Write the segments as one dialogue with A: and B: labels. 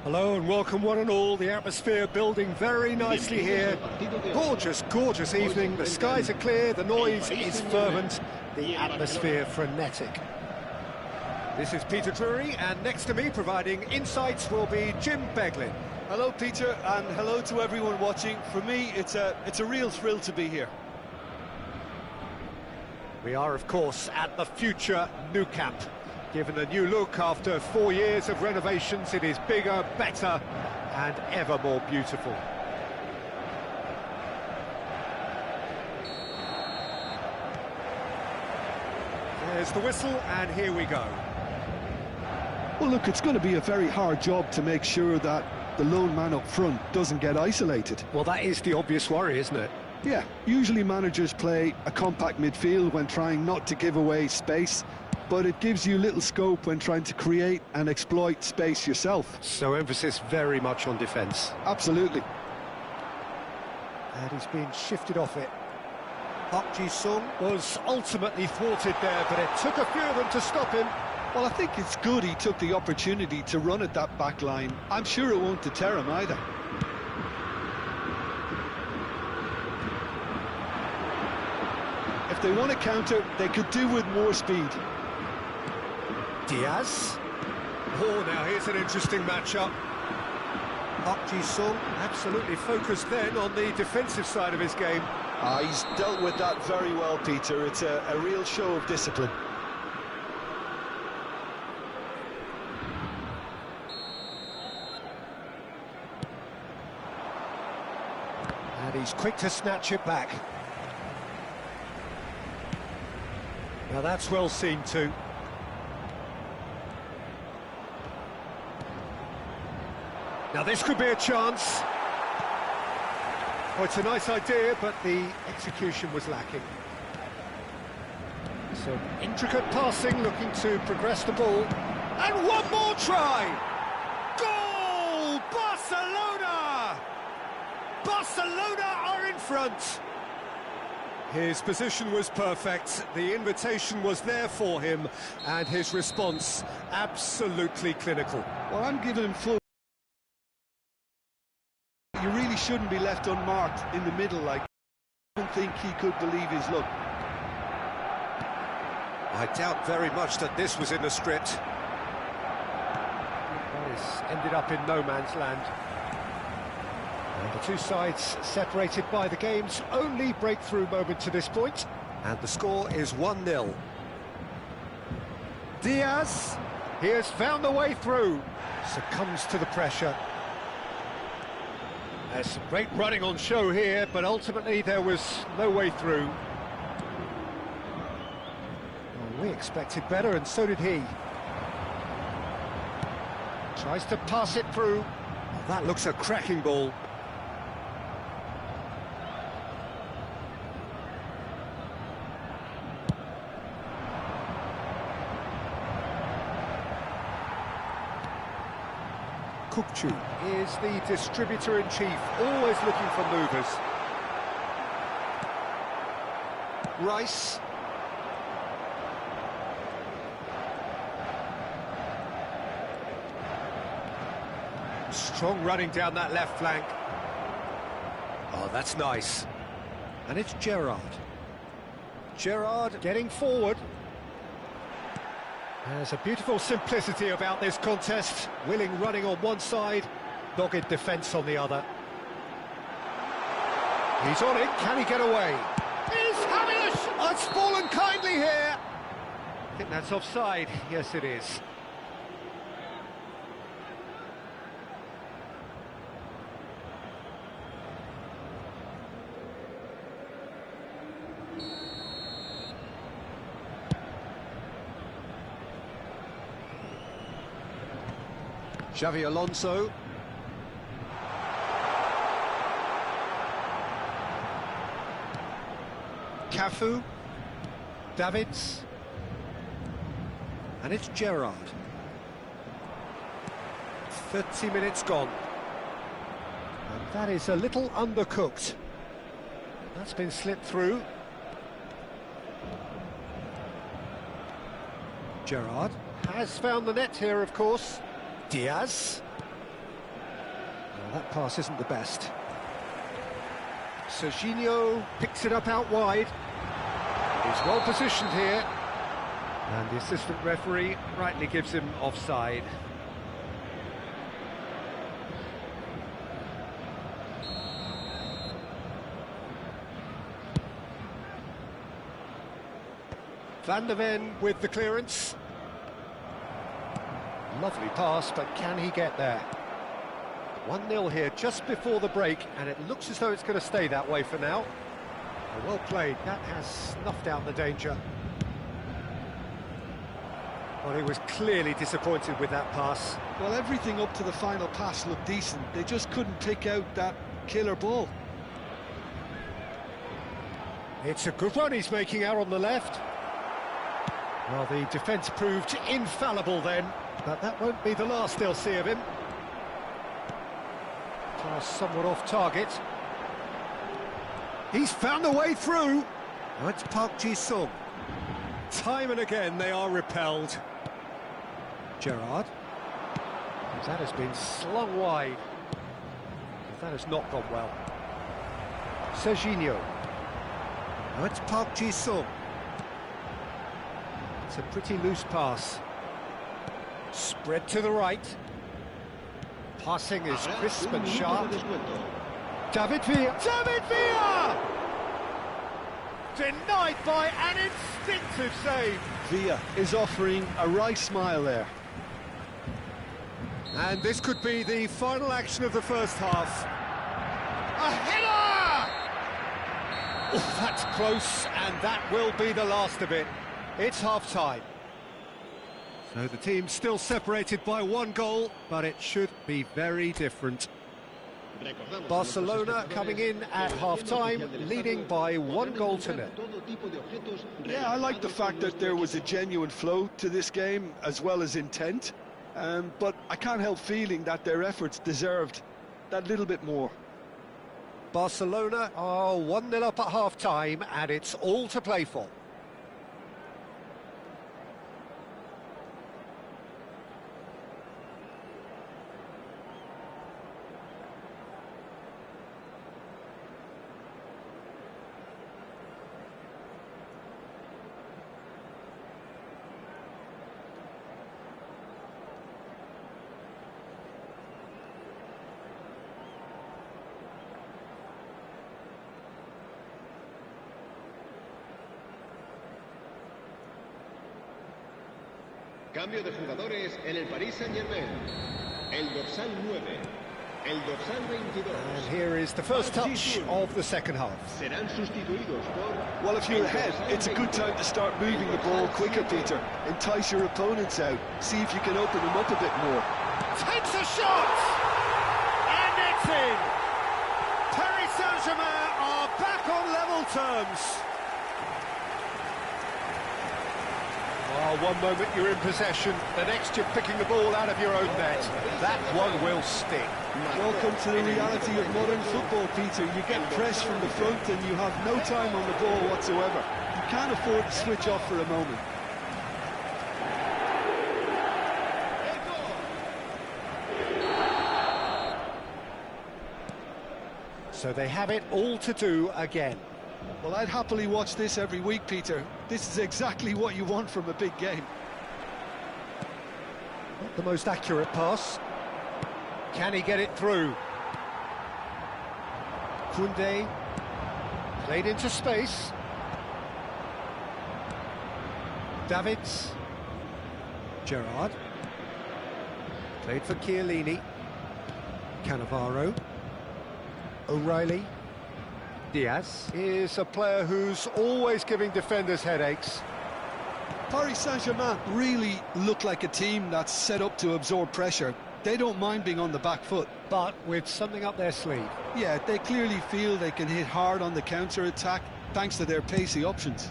A: Hello and welcome one and all. The atmosphere building very nicely here. Gorgeous, gorgeous evening. The skies are clear, the noise is fervent, the atmosphere frenetic. This is Peter Drury, and next to me providing insights will be Jim Beglin.
B: Hello Peter, and hello to everyone watching. For me, it's a real thrill to be here.
A: We are, of course, at the future Nou Camp. Given a new look after 4 years of renovations, it is bigger, better, and ever more beautiful. There's the whistle, and here we go.
B: Well, look, it's going to be a very hard job to make sure that the lone man up front doesn't get isolated.
A: Well, that is the obvious worry, isn't it?
B: Yeah, usually managers play a compact midfield when trying not to give away space. but it gives you little scope when trying to create and exploit space yourself.
A: So emphasis very much on defence.
B: Absolutely.
A: And he's been shifted off it. Park Ji-sung was ultimately thwarted there, but it took a few of them to stop him.
B: Well, I think it's good he took the opportunity to run at that back line. I'm sure it won't deter him either. If they want to counter, they could do with more speed.
A: Diaz. Oh, now here's an interesting matchup. Park Ji-sung absolutely focused then on the defensive side of his game.
B: He's dealt with that very well, Peter. It's a real show of discipline.
A: And he's quick to snatch it back. Now that's well seen too. Now this could be a chance. Oh, it's a nice idea, but the execution was lacking. So intricate passing, looking to progress the ball. And one more try! Goal! Barcelona! Barcelona are in front! His position was perfect, the invitation was there for him, and his response absolutely clinical.
B: Well, I'm giving him full. You really shouldn't be left unmarked in the middle like. I don't think he could believe his luck.
A: I doubt very much that this was in the script. That is ended up in no man's land. And the two sides separated by the game's only breakthrough moment to this point. And the score is 1-0. Diaz, he has found the way through. Succumbs to the pressure. There's some great running on show here, but ultimately there was no way through. Well, we expected better, and so did he. Tries to pass it through. Oh, that looks a cracking ball. Kukcu is the distributor-in-chief, always looking for movers. Rice. Strong running down that left flank. Oh, that's nice. And it's Gerrard. Gerrard getting forward. There's a beautiful simplicity about this contest. Willing running on one side, dogged defence on the other. He's on it, can he get away? He's having a shot! It's fallen kindly here! I think that's offside, yes it is. Xavi Alonso. Cafu. Davids. And it's Gerrard. 30 minutes gone. And that is a little undercooked. That's been slipped through. Gerrard has found the net here, of course. Diaz. Well, that pass isn't the best. Serginho picks it up out wide. He's well positioned here. And the assistant referee rightly gives him offside. Van der Ven with the clearance. Lovely pass, but can he get there? 1-0 here just before the break, and it looks as though it's going to stay that way for now. Well played, that has snuffed out the danger. Well, he was clearly disappointed with that pass.
B: Well, everything up to the final pass looked decent. They just couldn't pick out that killer ball.
A: It's a good run he's making out on the left. Well, the defence proved infallible then, but that won't be the last they'll see of him. Pass somewhat off target. He's found a way through. Oh, it's Park Ji-sung. Time and again they are repelled. Gerrard. That has been slung wide. That has not gone well. Serginho. Oh, it's Park Ji-sung. It's a pretty loose pass. Spread to the right. Passing is crisp and sharp. David Villa. David Villa! Denied by an instinctive save.
B: Villa is offering a right smile there.
A: And this could be the final action of the first half. A header! Oh, that's close, and that will be the last of it. It's half-time. So the team's still separated by one goal, but it should be very different. Barcelona coming in at half-time, leading by 1-0.
B: Yeah, I like the fact that there was a genuine flow to this game, as well as intent. But I can't help feeling that their efforts deserved that little bit more.
A: Barcelona are 1-0 up at half-time, and it's all to play for.
C: Cambio de jugadores en el Paris Saint-Germain. El dorsal 9, el dorsal 22.
A: And here is the first touch of the second half.
C: Serán sustituidos por...
B: Well, if you're ahead, it's a good time to start moving the ball quicker, Peter. Entice your opponents out. See if you can open them up a bit more.
A: Takes a shot! And it's in! Paris Saint-Germain are back on level terms. Oh, one moment you're in possession, the next you're picking the ball out of your own net. That one will stick.
B: Welcome to the reality of modern football, Peter. You get pressed from the front and you have no time on the ball whatsoever. You can't afford to switch off for a moment.
A: So they have it all to do again.
B: Well, I'd happily watch this every week, Peter. This is exactly what you want from a big game.
A: Not the most accurate pass. Can he get it through? Koundé played into space. Davids. Gerrard. Played for Chiellini. Cannavaro. O'Reilly. Diaz is a player who's always giving defenders headaches.
B: Paris Saint-Germain really look like a team that's set up to absorb pressure. They don't mind being on the back foot.
A: But with something up their sleeve.
B: Yeah, they clearly feel they can hit hard on the counter-attack thanks to their pacey options.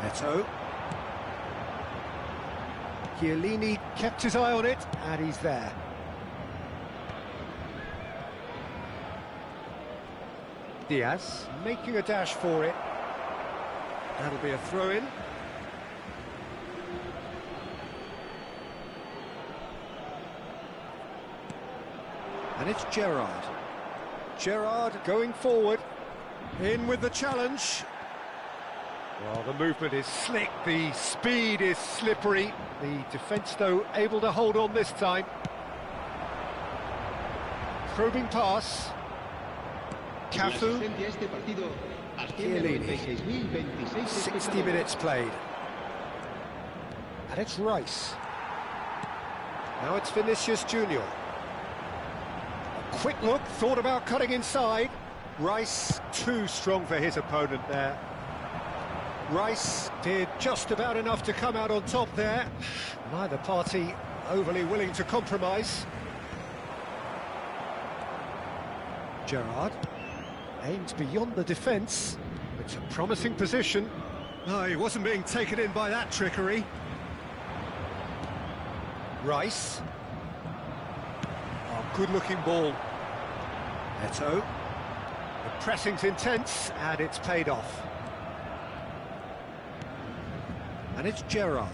A: Neto. Chiellini kept his eye on it, and he's there. Diaz making a dash for it. That'll be a throw-in. And it's Gerrard. Gerrard going forward. In with the challenge. Well, the movement is slick, the speed is slippery. The defence, though, able to hold on this time. Probing pass. Cafu. Chiellini. 60 minutes played. And it's Rice. Now it's Vinicius Junior. A quick look, thought about cutting inside. Rice too strong for his opponent there. Rice did just about enough to come out on top there. Neither party overly willing to compromise. Gerrard aims beyond the defence. It's a promising position. No, he wasn't being taken in by that trickery. Rice. Oh, good-looking ball. Eto. The pressing's intense, and it's paid off. And it's Gerrard.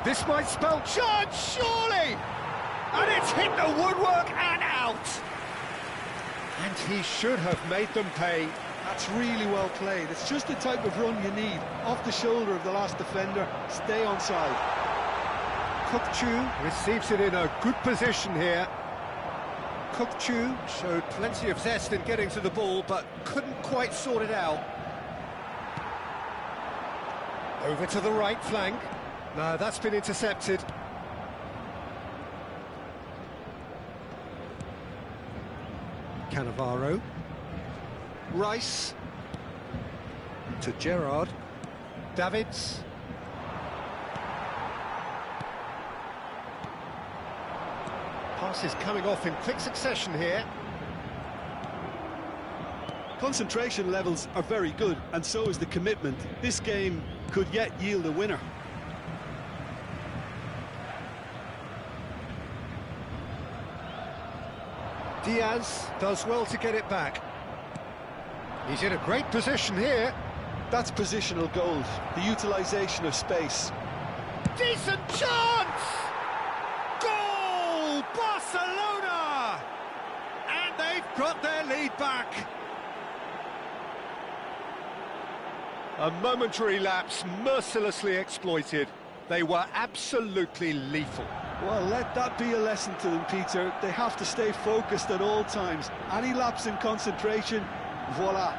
A: This might spell chance, surely! And it's hit the woodwork and out! And he should have made them pay.
B: That's really well played. It's just the type of run you need. Off the shoulder of the last defender, stay onside.
A: Kukçu receives it in a good position here. Kukçu showed plenty of zest in getting to the ball, but couldn't quite sort it out. Over to the right flank. No, that's been intercepted. Cannavaro. Rice. To Gerrard. Davids. Passes coming off in quick succession here.
B: Concentration levels are very good, and so is the commitment. This game could yet yield a winner.
A: Diaz does well to get it back. He's in a great position here.
B: That's positional gold, the utilisation of space.
A: Decent chance! Goal! Barcelona! And they've got their lead back. A momentary lapse mercilessly exploited. They were absolutely lethal.
B: Well, let that be a lesson to them, Peter. They have to stay focused at all times. Any lapse in concentration, voila.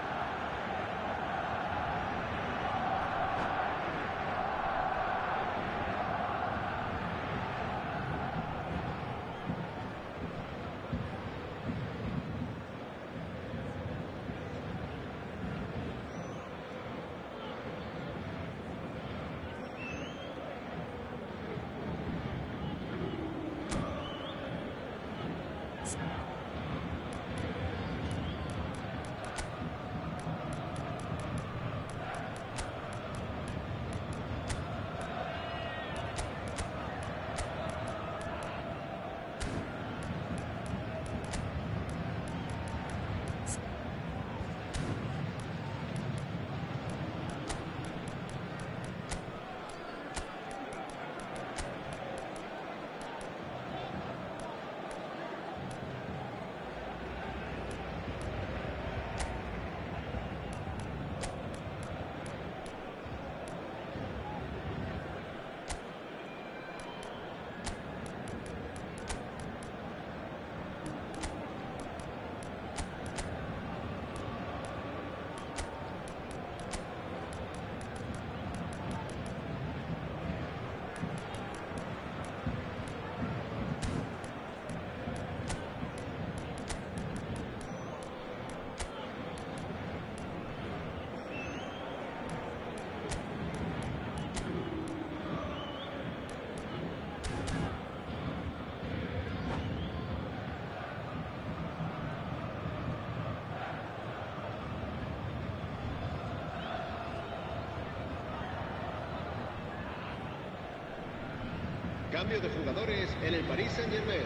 C: Cambio de jugadores en el Paris Saint-Germain.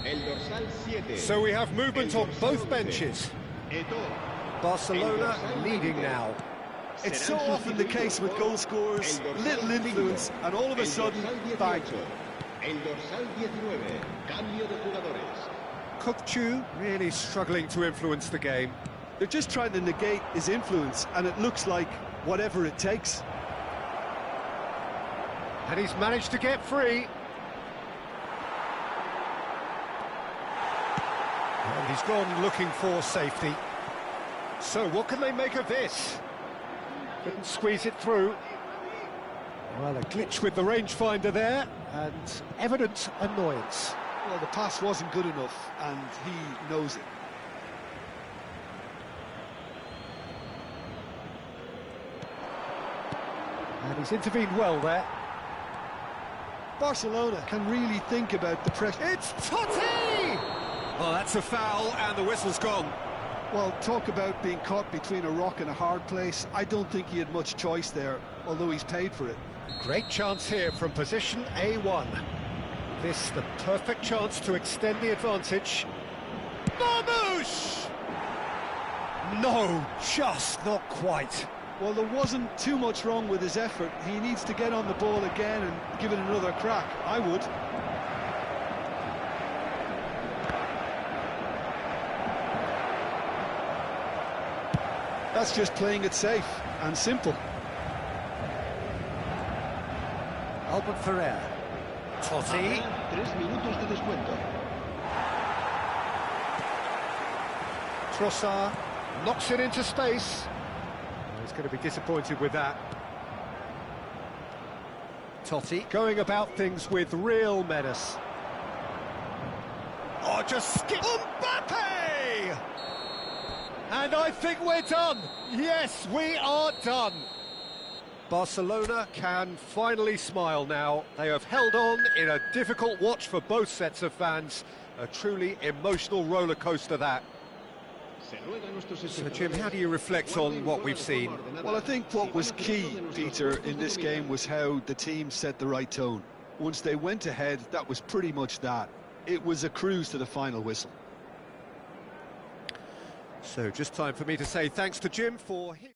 C: El dorsal 7.
A: So we have movement on both benches. Barcelona leading now.
B: It's so often the case with goal scorers, little influence, and all of a sudden, bang.
C: El dorsal 19. Cambio de jugadores.
A: Kukçu really struggling to influence the game.
B: They're just trying to negate his influence, and it looks like whatever it takes.
A: And he's managed to get free. And he's gone looking for safety. So what can they make of this? Couldn't squeeze it through. Well, a glitch with the rangefinder there, and evident annoyance.
B: Well, the pass wasn't good enough, and he knows it.
A: And he's intervened well there.
B: Barcelona can really think about the pressure.
A: It's Totti! Oh, that's a foul, and the whistle's gone.
B: Well, talk about being caught between a rock and a hard place. I don't think he had much choice there, although he's paid for it.
A: Great chance here from position A1. This the perfect chance to extend the advantage. Marmoush! No, just not quite.
B: Well, there wasn't too much wrong with his effort. He needs to get on the ball again and give it another crack. I would. That's just playing it safe and simple.
A: Albert Ferrer. Totti.
C: 3 minutos de descuento.
A: Trossard knocks it into space. Oh, he's going to be disappointed with that. Totti going about things with real menace. Oh, just skip. Mbappe! And I think we're done. Yes, we are done. Barcelona can finally smile now. They have held on in a difficult watch for both sets of fans. A truly emotional roller coaster that. So, Jim, how do you reflect on what we've seen?
B: Well, I think what was key, Peter, in this game was how the team set the right tone. Once they went ahead, that was pretty much that. It was a cruise to the final whistle.
A: So, just time for me to say thanks to Jim for his...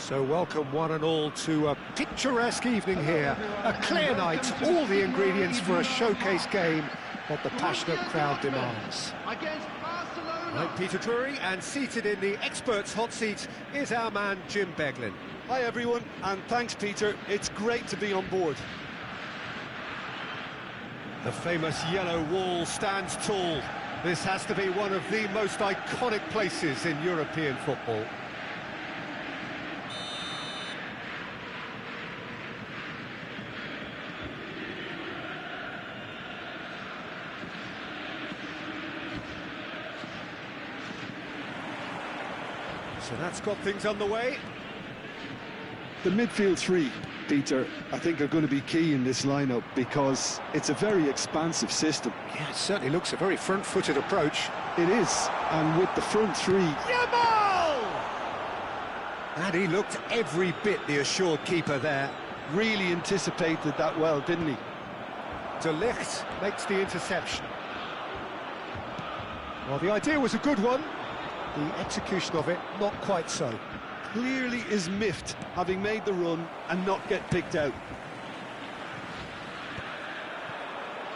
A: So welcome one and all to a picturesque evening here. A clear night, all the ingredients for a showcase game that the passionate crowd demands. I'm Peter Drury, and seated in the experts' hot seat is our man Jim Beglin.
B: Hi everyone, and thanks Peter, it's great to be on board.
A: The famous yellow wall stands tall. This has to be one of the most iconic places in European football. So that's got things underway.
B: The midfield three, Peter, I think are going to be key in this lineup because it's a very expansive system.
A: Yeah, it certainly looks a very front-footed approach.
B: It is, and with the front three...
A: Yamal! And he looked every bit the assured keeper there.
B: Really anticipated that well, didn't he?
A: De Ligt makes the interception. Well, the idea was a good one. The execution of it, not quite so.
B: Clearly is miffed, having made the run and not get picked out.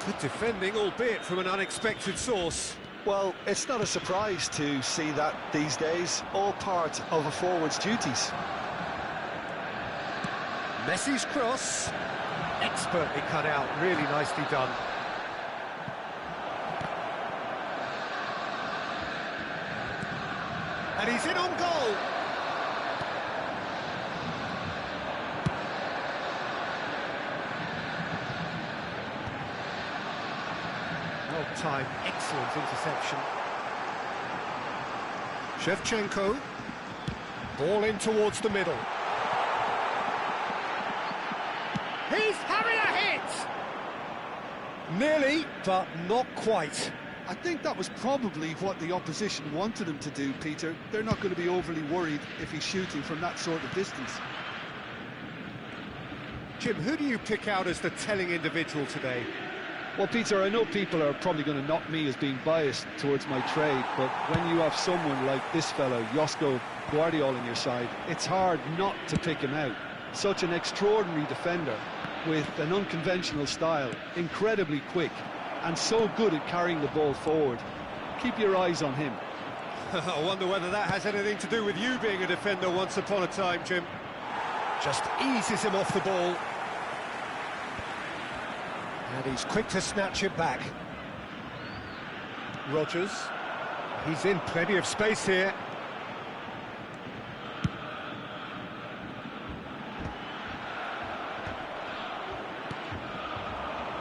A: Good defending, albeit from an unexpected source.
B: Well, it's not a surprise to see that these days, all part of a forward's duties.
A: Messi's cross, expertly cut out, really nicely done. And he's in on goal. Well timed, excellent interception. Shevchenko, ball in towards the middle. He's having a hit! Nearly, but not quite.
B: I think that was probably what the opposition wanted him to do, Peter. They're not going to be overly worried if he's shooting from that sort of distance.
A: Jim, who do you pick out as the telling individual today?
B: Well, Peter, I know people are probably going to knock me as being biased towards my trade, but when you have someone like this fellow, Josko Guardiola, on your side, it's hard not to pick him out. Such an extraordinary defender with an unconventional style, incredibly quick, and so good at carrying the ball forward. Keep your eyes on him.
A: I wonder whether that has anything to do with you being a defender once upon a time, Jim. Just eases him off the ball. And he's quick to snatch it back. Rodgers. He's in plenty of space here.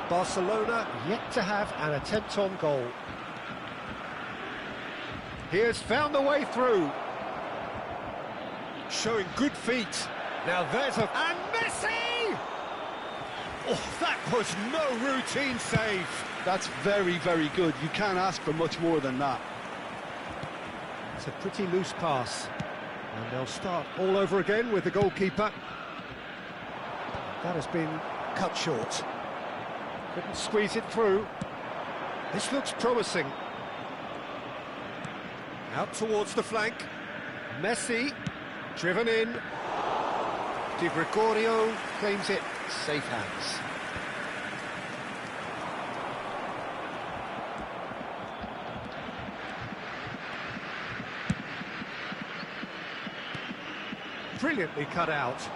A: Barcelona yet to have an attempt on goal. He has found the way through. Showing good feet. Now there's a... And Messi! Oh, that was no routine save.
B: That's very, very good. You can't ask for much more than that.
A: It's a pretty loose pass. And they'll start all over again with the goalkeeper. That has been cut short. Couldn't squeeze it through. This looks promising. Out towards the flank. Messi, driven in. Di Gregorio claims it. Safe hands. Brilliantly cut out.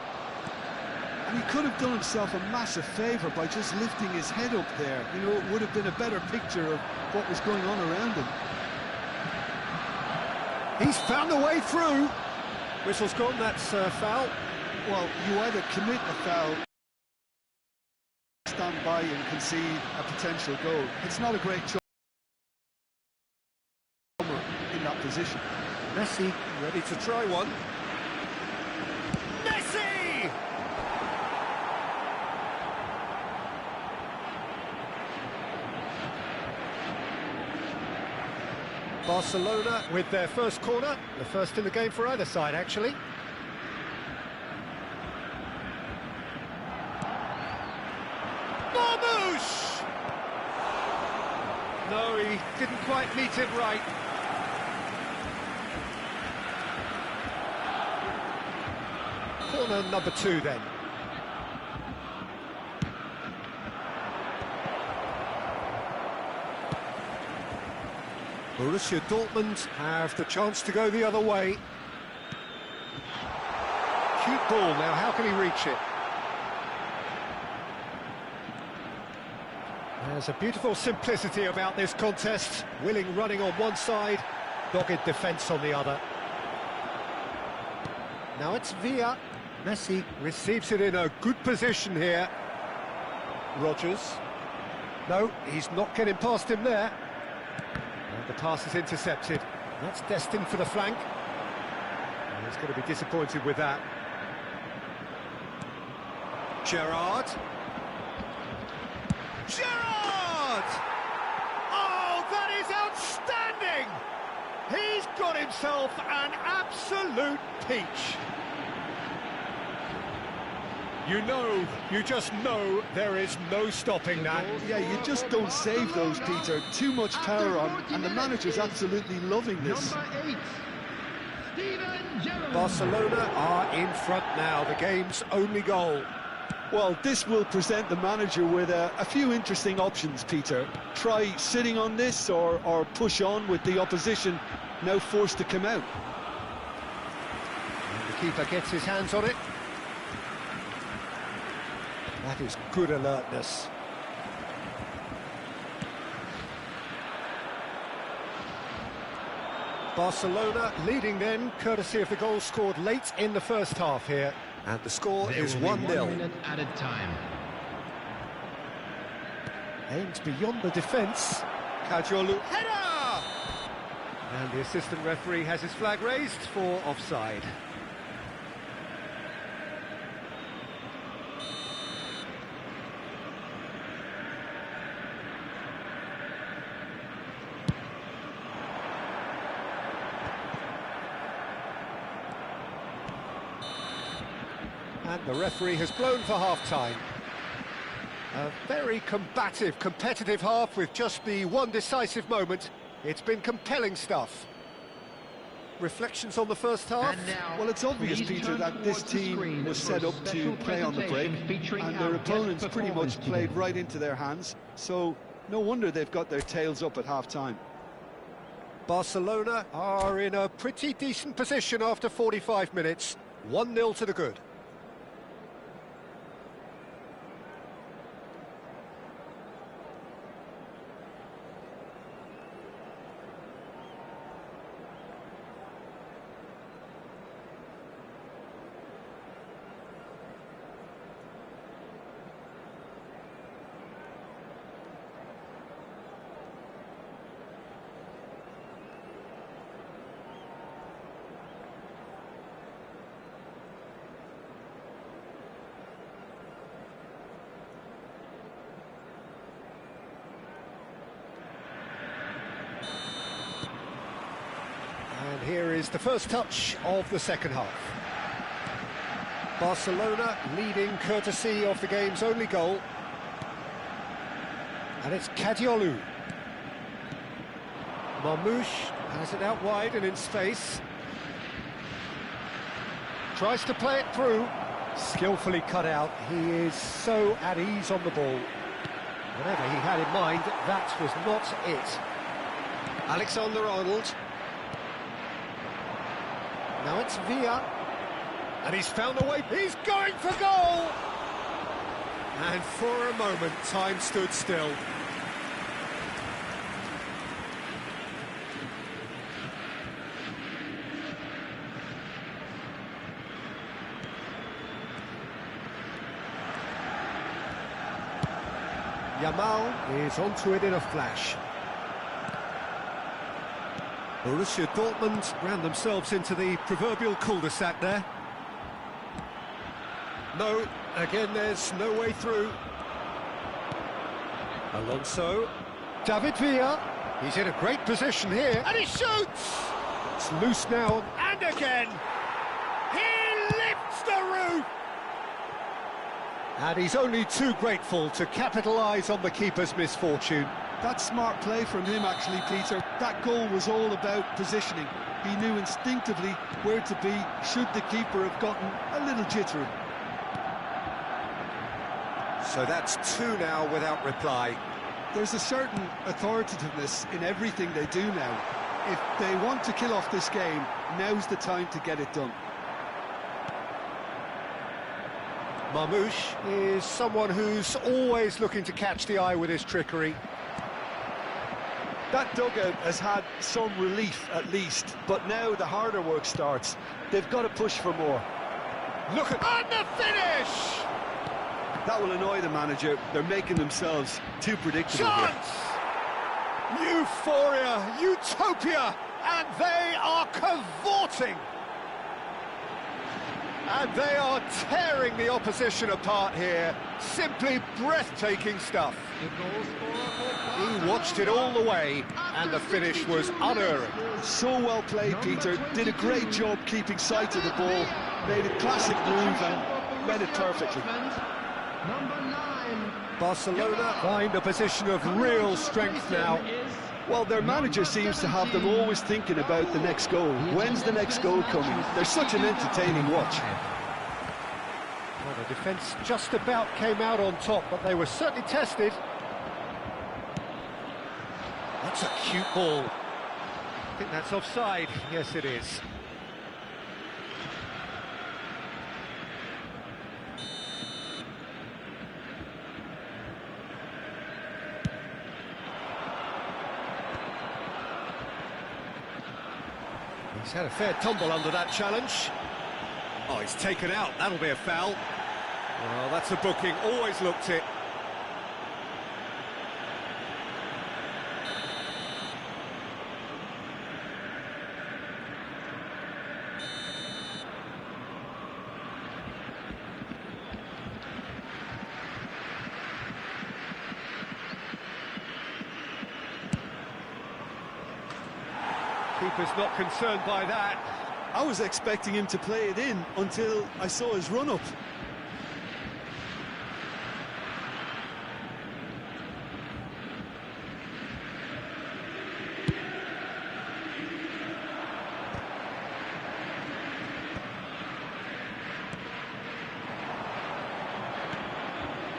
B: And he could have done himself a massive favour by just lifting his head up there. You know, it would have been a better picture of what was going on around him.
A: He's found a way through. Whistle's gone, that's foul.
B: Well, you either commit a foul, stand by and concede a potential goal. It's not a great choice in that position.
A: Messi ready to try one. Messi! Barcelona with their first corner, the first in the game for either side, actually. Marmouche! No, he didn't quite meet it right. Corner number 2 then. Borussia Dortmund have the chance to go the other way. Cute ball now, how can he reach it? There's a beautiful simplicity about this contest. Willing running on one side, dogged defence on the other. Now it's Villa. Messi receives it in a good position here. Rodgers. No, he's not getting past him there. And the pass is intercepted. That's destined for the flank. And he's going to be disappointed with that. Gerrard. Gerrard! Oh, that is outstanding! He's got himself an absolute peach. You just know there is no stopping that.
B: Yeah, you just don't save those, Peter. Too much power on, and the manager's absolutely loving this.
A: Barcelona are in front now, the game's only goal.
B: Well, this will present the manager with a few interesting options, Peter. Try sitting on this or push on with the opposition now forced to come out.
A: And the keeper gets his hands on it. That is good alertness. Barcelona leading then, courtesy of the goal scored late in the first half here. And the score is 1-0.
C: 1 minute added time.
A: Aimed beyond the defence. Kajolu, header! And the assistant referee has his flag raised for offside. And the referee has blown for half-time. A very combative, competitive half with just the one decisive moment. It's been compelling stuff. Reflections on the first half?
B: Well, it's obvious, Peter, that this team was set up to play on the break, and their opponents pretty much played right into their hands, so no wonder they've got their tails up at half-time.
A: Barcelona are in a pretty decent position after 45 minutes. 1-0 to the good. And here is the first touch of the second half. Barcelona leading courtesy of the game's only goal. And it's Kadiolu. Marmouche has it out wide and in space. Tries to play it through. Skillfully cut out. He is so at ease on the ball. Whatever he had in mind, that was not it. Alexander-Arnold. Now it's Villa. And he's found a way. He's going for goal! And for a moment, time stood still. Yamal is onto it in a flash. Borussia Dortmund ran themselves into the proverbial cul-de-sac there. No, again there's no way through. Alonso. David Villa. He's in a great position here. And he shoots! It's loose now. And again! He lifts the roof! And he's only too grateful to capitalise on the keeper's misfortune.
B: That's smart play from him, actually, Peter. That goal was all about positioning. He knew instinctively where to be should the keeper have gotten a little jittery.
A: So that's two now without reply.
B: There's a certain authoritativeness in everything they do now. If they want to kill off this game, now's the time to get it done.
A: Marmouche is someone who's always looking to catch the eye with his trickery.
B: That dugout has had some relief at least, but now the harder work starts. They've got to push for more.
A: Look at... And the finish!
B: That will annoy the manager. They're making themselves too predictable
A: Chance!
B: Here.
A: Euphoria, utopia, and they are cavorting. And they are tearing the opposition apart here. Simply breathtaking stuff. He watched it all the way, and the finish was unerring.
B: So well played, Peter. Did a great job keeping sight of the ball. Made a classic move and read it perfectly.
A: Barcelona find a position of real strength now.
B: Well, their manager seems to have them always thinking about the next goal. When's the next goal coming? They're such an entertaining watch.
A: Well, the defence just about came out on top, but they were certainly tested. That's a cute ball. I think that's offside. Yes, it is. He's had a fair tumble under that challenge. Oh, he's taken out. That'll be a foul. Well, that's a booking. Always looked it. Keeper's not concerned by that.
B: I was expecting him to play it in until I saw his run-up.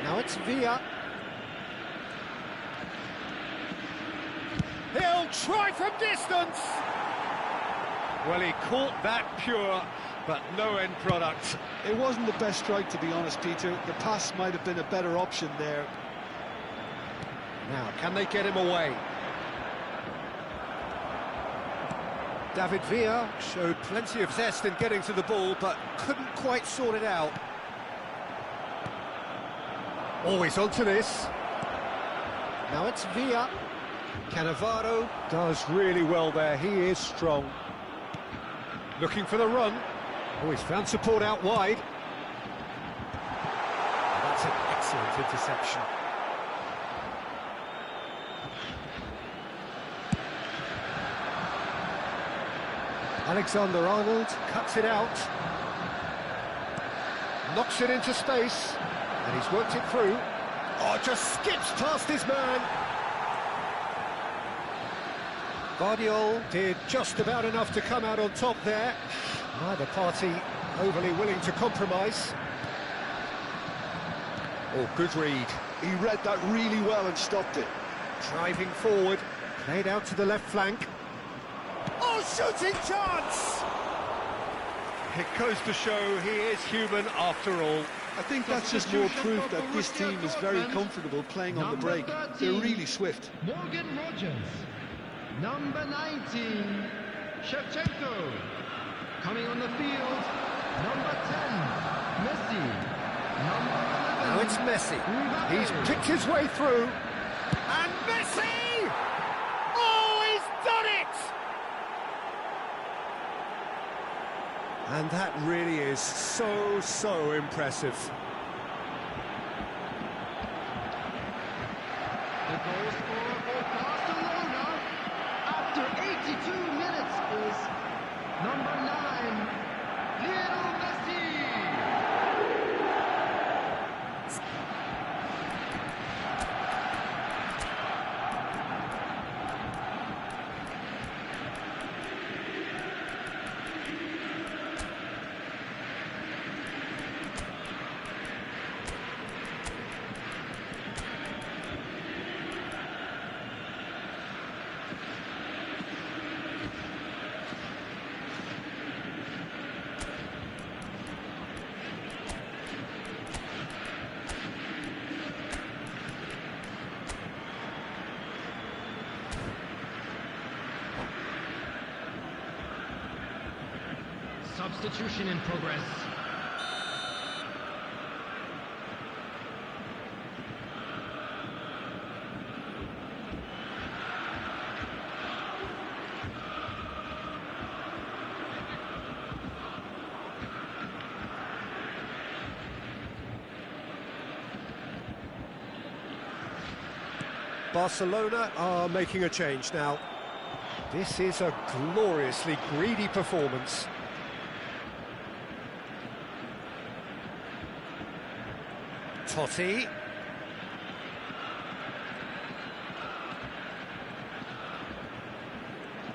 A: Now it's Villa. He'll try from distance. Well, he caught that pure, but no end product.
B: It wasn't the best strike, to be honest, Peter. The pass might have been a better option there.
A: Now, can they get him away? David Villa showed plenty of zest in getting to the ball, but couldn't quite sort it out. Always onto this. Now it's Villa. Cannavaro does really well there. He is strong. Looking for the run. Oh, he's found support out wide. That's an excellent interception. Alexander-Arnold cuts it out. Knocks it into space. And he's worked it through. Oh, just skips past his man. Guardiola did just about enough to come out on top there. Neither party overly willing to compromise. Oh, good read.
B: He read that really well and stopped it.
A: Driving forward, played out to the left flank. Oh, shooting chance! It goes to show he is human after all.
B: I think that's just more proof that this team is very comfortable playing on the break. They're really swift.
D: Morgan Rogers. Number 19, Shevchenko. Coming on the field, number 10, Messi. Number 11.
A: Now it's Messi. He's picked his way through. And Messi! Oh, he's done it! And that really is so impressive.
D: The goal scorer for Barcelona after 82 minutes is number 9, Lionel Messi. substitution in progress.
A: Barcelona are making a change now. This is a gloriously greedy performance. Totti.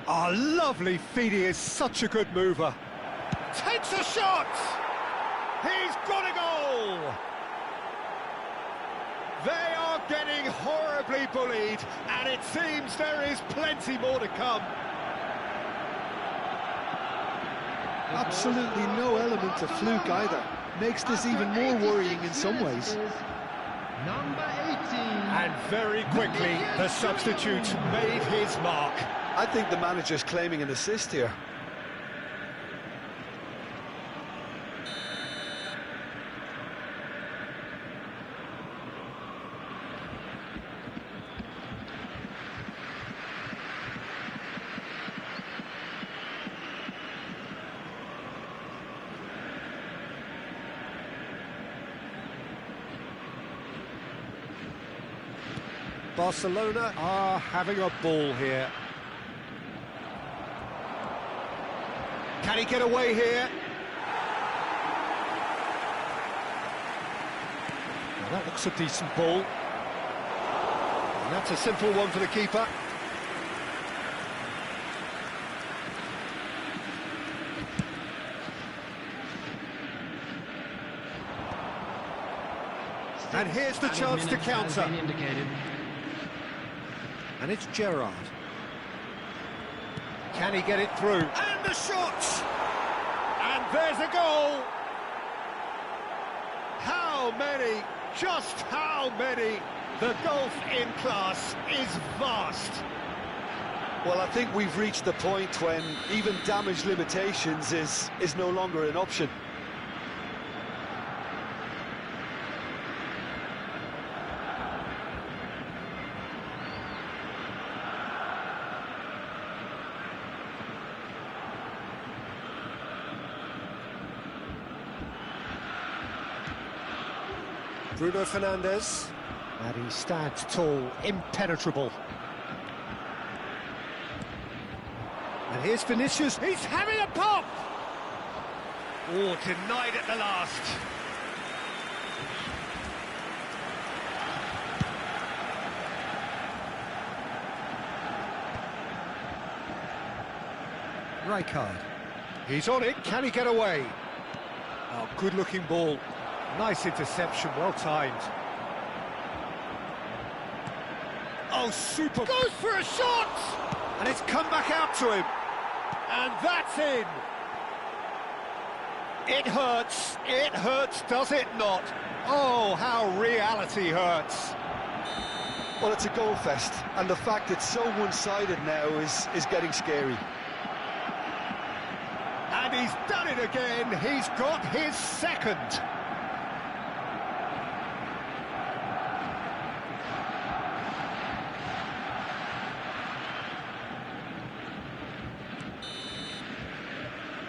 A: Ah, lovely feed, he is such a good mover. Takes a shot! He's got a goal! They are getting horribly bullied, and it seems there is plenty more to come.
B: Absolutely no element of fluke either. Makes this even more worrying in some ways.
D: Number 18.
A: And very quickly, the substitute made his mark.
B: I think the manager's claiming an assist here.
A: Barcelona are having a ball here. Can he get away here? Well, that looks a decent ball. And that's a simple one for the keeper. And here's the chance to counter. And it's Gerrard. Can he get it through? And the shot! And there's a goal! How many? Just how many? The gulf in class is vast.
B: Well, I think we've reached the point when even damage limitations is no longer an option.
A: Bruno Fernandes, and he stands tall, impenetrable. And here's Vinicius, he's having a pop! Oh, denied at the last. Rijkaard, he's on it, can he get away? Oh, good-looking ball. Nice interception, well timed. Oh, super! Goes for a shot! And it's come back out to him. And that's in. It hurts, does it not? Oh, how reality hurts.
B: Well, it's a goal fest, and the fact it's so one-sided now is getting scary.
A: And he's done it again, he's got his second.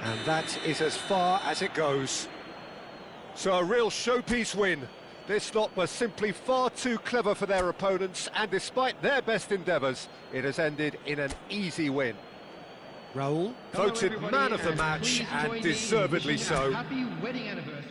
A: And that is as far as it goes. So a real showpiece win. This lot was simply far too clever for their opponents, and despite their best endeavours, it has ended in an easy win. Raul, voted man of the match, and deservedly so.
D: Happy wedding anniversary.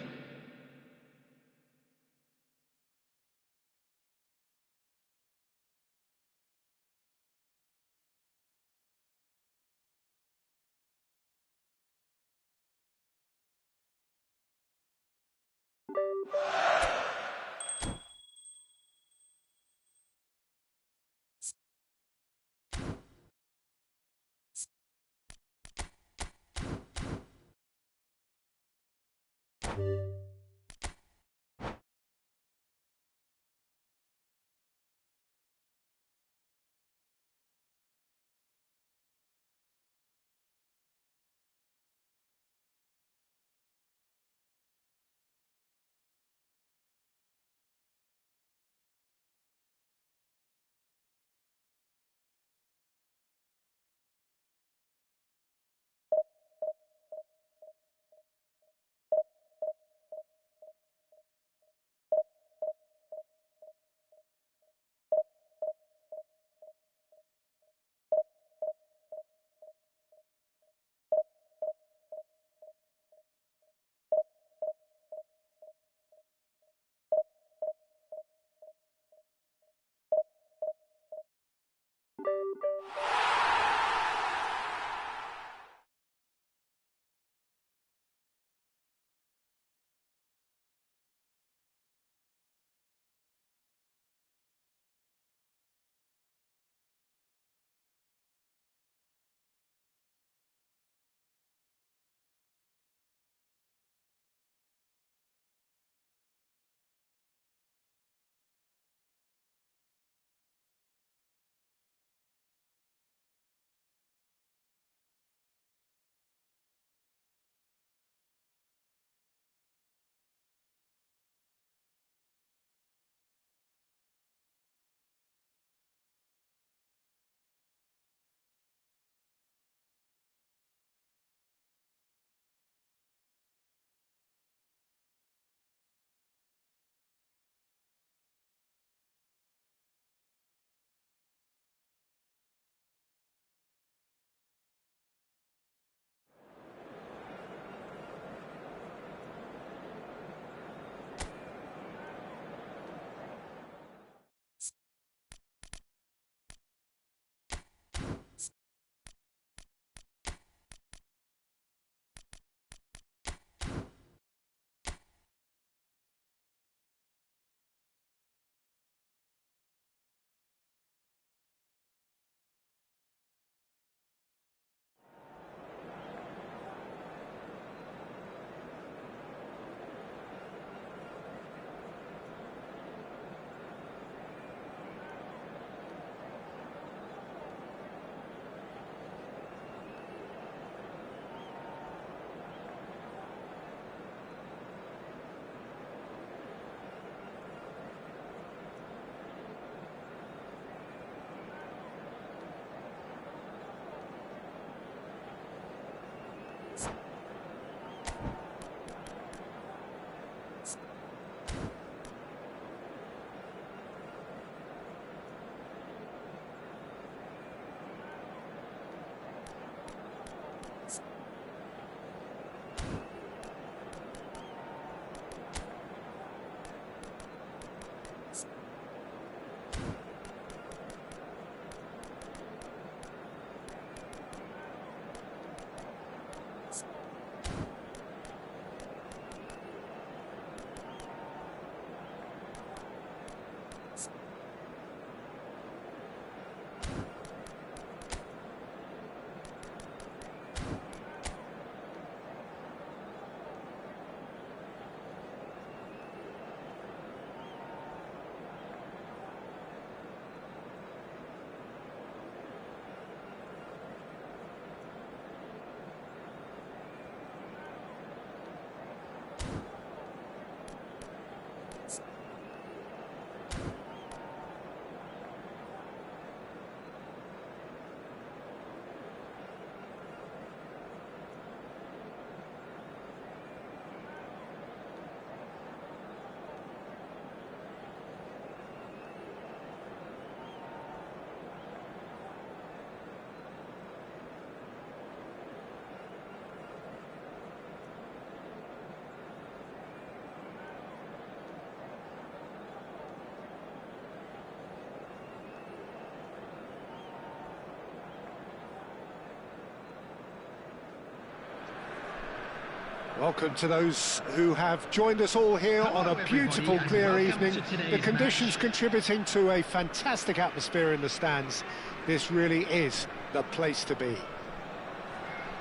A: Welcome to those who have joined us all here on a beautiful, clear evening. The conditions contributing to a fantastic atmosphere in the stands. This really is the place to be.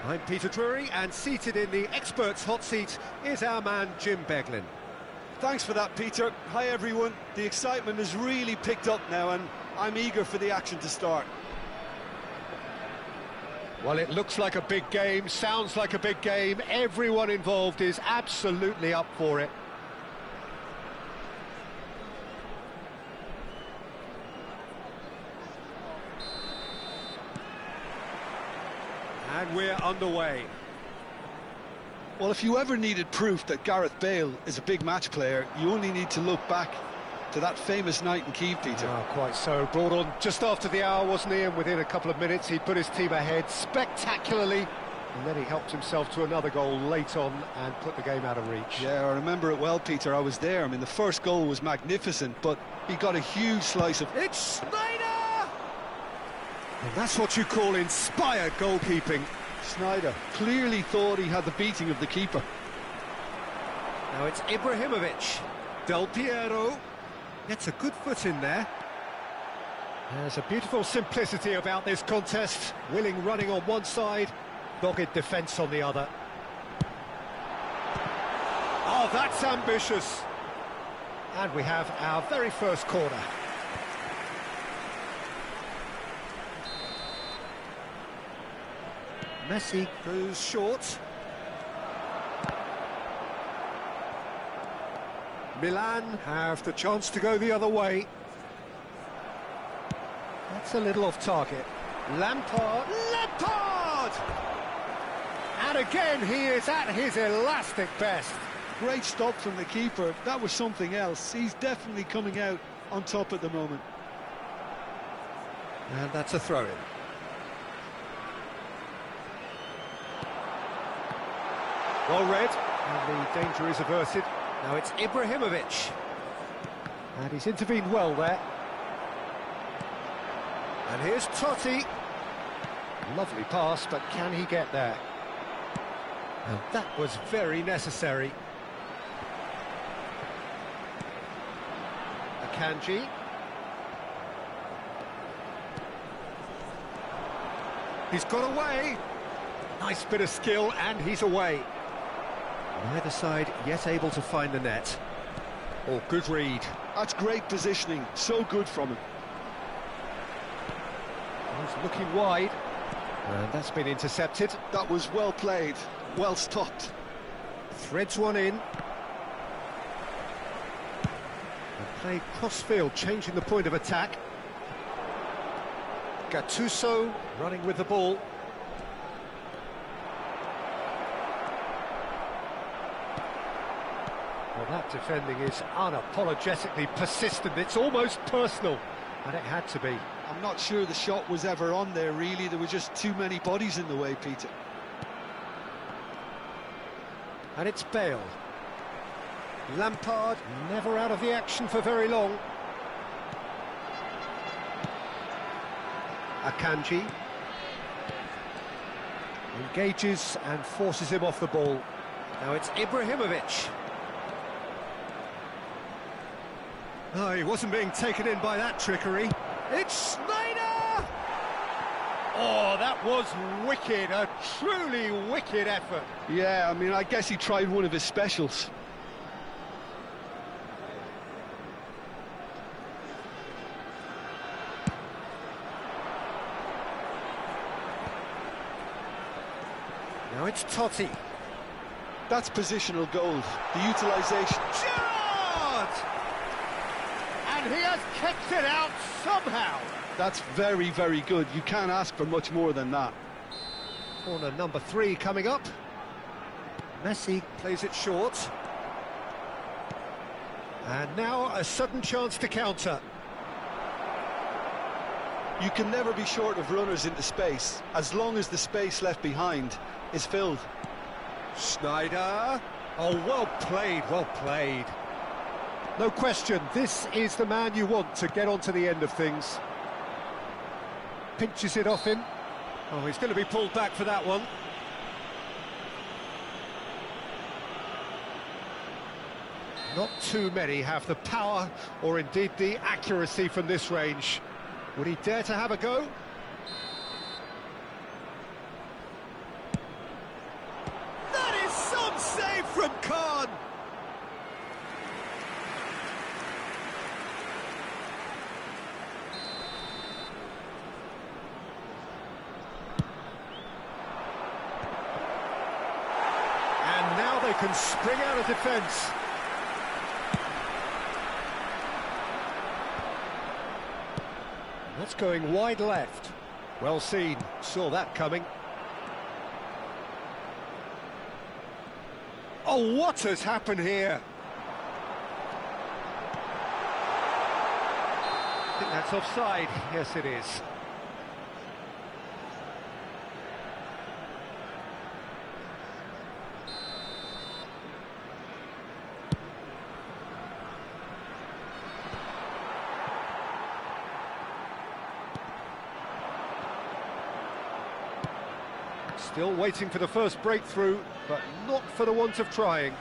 A: I'm Peter Drury, and seated in the experts' hot seat is our man Jim Beglin.
B: Thanks for that, Peter. Hi, everyone. The excitement has really picked up now, and I'm eager for the action to start.
A: Well, it looks like a big game, sounds like a big game. Everyone involved is absolutely up for it. And we're underway.
B: Well, if you ever needed proof that Gareth Bale is a big match player, you only need to look back to that famous night in Kiev, Peter.
A: Oh, quite so. Brought on just after the hour, wasn't he? And within a couple of minutes, he put his team ahead spectacularly. And then he helped himself to another goal late on and put the game out of reach.
B: Yeah, I remember it well, Peter. I was there. I mean, the first goal was magnificent, but he got a huge slice of...
A: It's Snyder! And that's what you call inspired goalkeeping.
B: Snyder clearly thought he had the beating of the keeper.
A: Now it's Ibrahimovic. Del Piero gets a good foot in there. There's a beautiful simplicity about this contest. Willing running on one side, dogged defence on the other. Oh, that's ambitious. And we have our very first corner. Messi goes short. Milan have the chance to go the other way. That's a little off target. Lampard! And again, he is at his elastic best.
B: Great stop from the keeper. That was something else. He's definitely coming out on top at the moment.
A: And that's a throw-in. Well read, and the danger is averted. Now it's Ibrahimovic. And he's intervened well there. And here's Totti. Lovely pass, but can he get there? And that was very necessary. Akanji. He's got away. Nice bit of skill, and he's away. Neither side yet able to find the net. Oh, good read.
B: That's great positioning. So good from him.
A: He's looking wide. And that's been intercepted.
B: That was well played. Well stopped.
A: Threads one in. And play cross-field, changing the point of attack. Gattuso running with the ball. Well, that defending is unapologetically persistent. It's almost personal, and it had to be.
B: I'm not sure the shot was ever on there, really. There were just too many bodies in the way, Peter.
A: And it's Bale. Lampard never out of the action for very long. Akanji engages and forces him off the ball. Now it's Ibrahimovic. Oh, he wasn't being taken in by that trickery. It's Snyder! Oh, that was wicked, a truly wicked effort.
B: Yeah, I mean, I guess he tried one of his specials.
A: Now it's Totti.
B: That's positional gold, the utilisation.
A: Gerrard! And he has kept it out somehow.
B: That's very, very good. You can't ask for much more than that.
A: Corner number 3 coming up. Messi plays it short. And now a sudden chance to counter.
B: You can never be short of runners into space, as long as the space left behind is filled.
A: Snyder. Oh, well played, well played. No question, this is the man you want to get onto the end of things. Pinches it off him. Oh, he's going to be pulled back for that one. Not too many have the power or indeed the accuracy from this range. Would he dare to have a go? That is some save from Khan! And now they can spring out of defence. That's going wide left. Well seen, saw that coming. Oh, what has happened here? I think that's offside. Yes, it is. Still waiting for the first breakthrough, but not for the want of trying.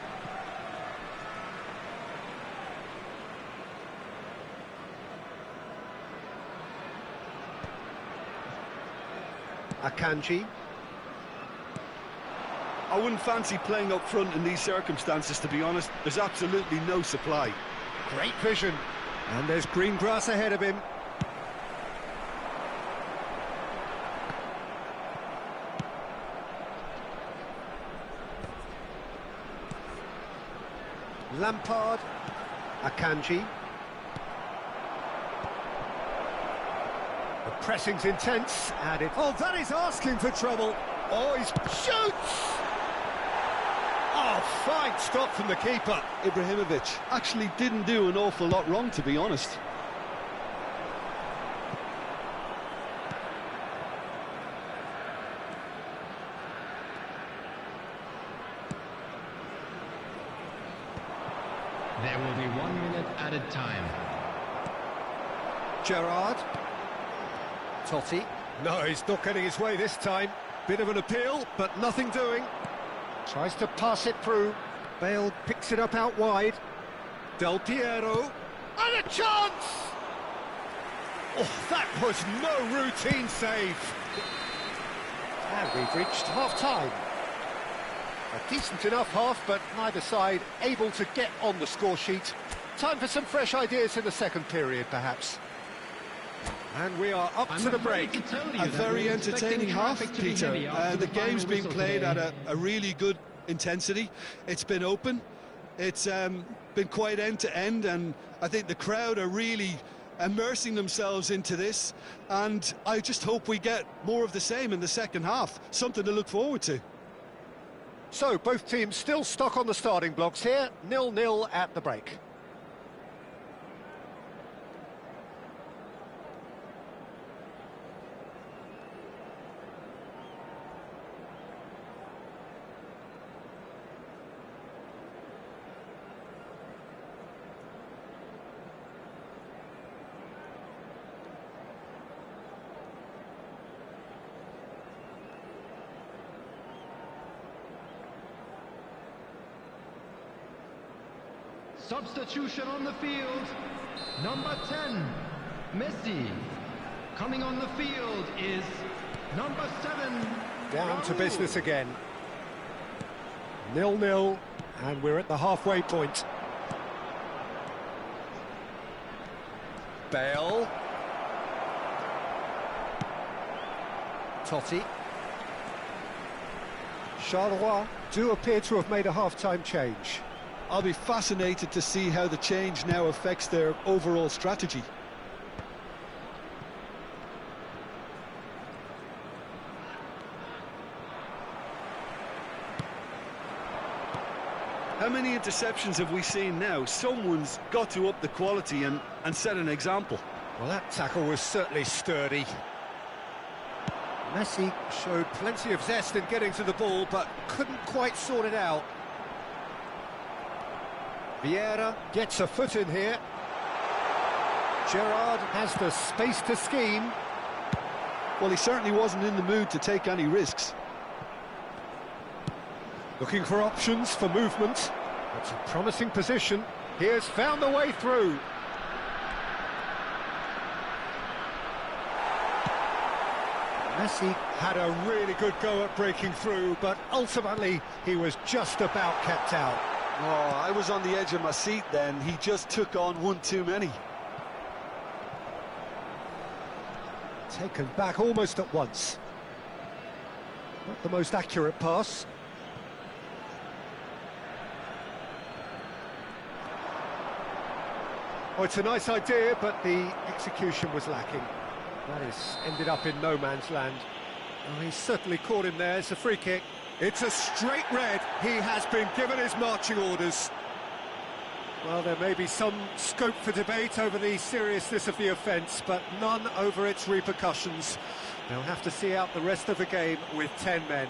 A: Akanji.
B: I wouldn't fancy playing up front in these circumstances, to be honest. There's absolutely no supply.
A: Great vision. And there's green grass ahead of him. Lampard, Akanji. The pressing's intense, and it... Oh, that is asking for trouble. Oh, he shoots! Oh, fine stop from the keeper.
B: Ibrahimovic actually didn't do an awful lot wrong, to be honest.
D: There will be 1 minute added time.
A: Gerrard. Totti. No, he's not getting his way this time. Bit of an appeal, but nothing doing. Tries to pass it through. Bale picks it up out wide. Del Piero. And a chance! Oh, that was no routine save. And we've reached half-time. A decent enough half, but neither side able to get on the score sheet. Time for some fresh ideas in the second period, perhaps. And we are up to the break.
B: A very entertaining half, Peter. The game's been played at a really good intensity. It's been open. It's been quite end-to-end, and I think the crowd are really immersing themselves into this. And I just hope we get more of the same in the second half. Something to look forward to.
A: So, both teams still stuck on the starting blocks here. 0-0 at the break.
D: Substitution on the field. Number 10, Messi. Coming on the field is number 7.
A: Down to
D: Raul.
A: business again. 0-0, and we're at the halfway point. Bale. Totti. Charleroi do appear to have made a half-time change.
B: I'll be fascinated to see how the change now affects their overall strategy. How many interceptions have we seen now? Someone's got to up the quality and set an example.
A: Well, that tackle was certainly sturdy. Messi showed plenty of zest in getting to the ball, but couldn't quite sort it out. Vieira gets a foot in here. Gerrard has the space to scheme.
B: Well, he certainly wasn't in the mood to take any risks.
A: Looking for options for movement. That's a promising position. He has found the way through. Messi had a really good go at breaking through, but ultimately he was just about kept out.
B: Oh, I was on the edge of my seat then. He just took on one too many.
A: Taken back almost at once. Not the most accurate pass. Oh, it's a nice idea, but the execution was lacking. That is ended up in no man's land. Oh, he's certainly caught him there. It's a free kick. It's a straight red. He has been given his marching orders. Well, there may be some scope for debate over the seriousness of the offence, but none over its repercussions. They'll have to see out the rest of the game with 10 men.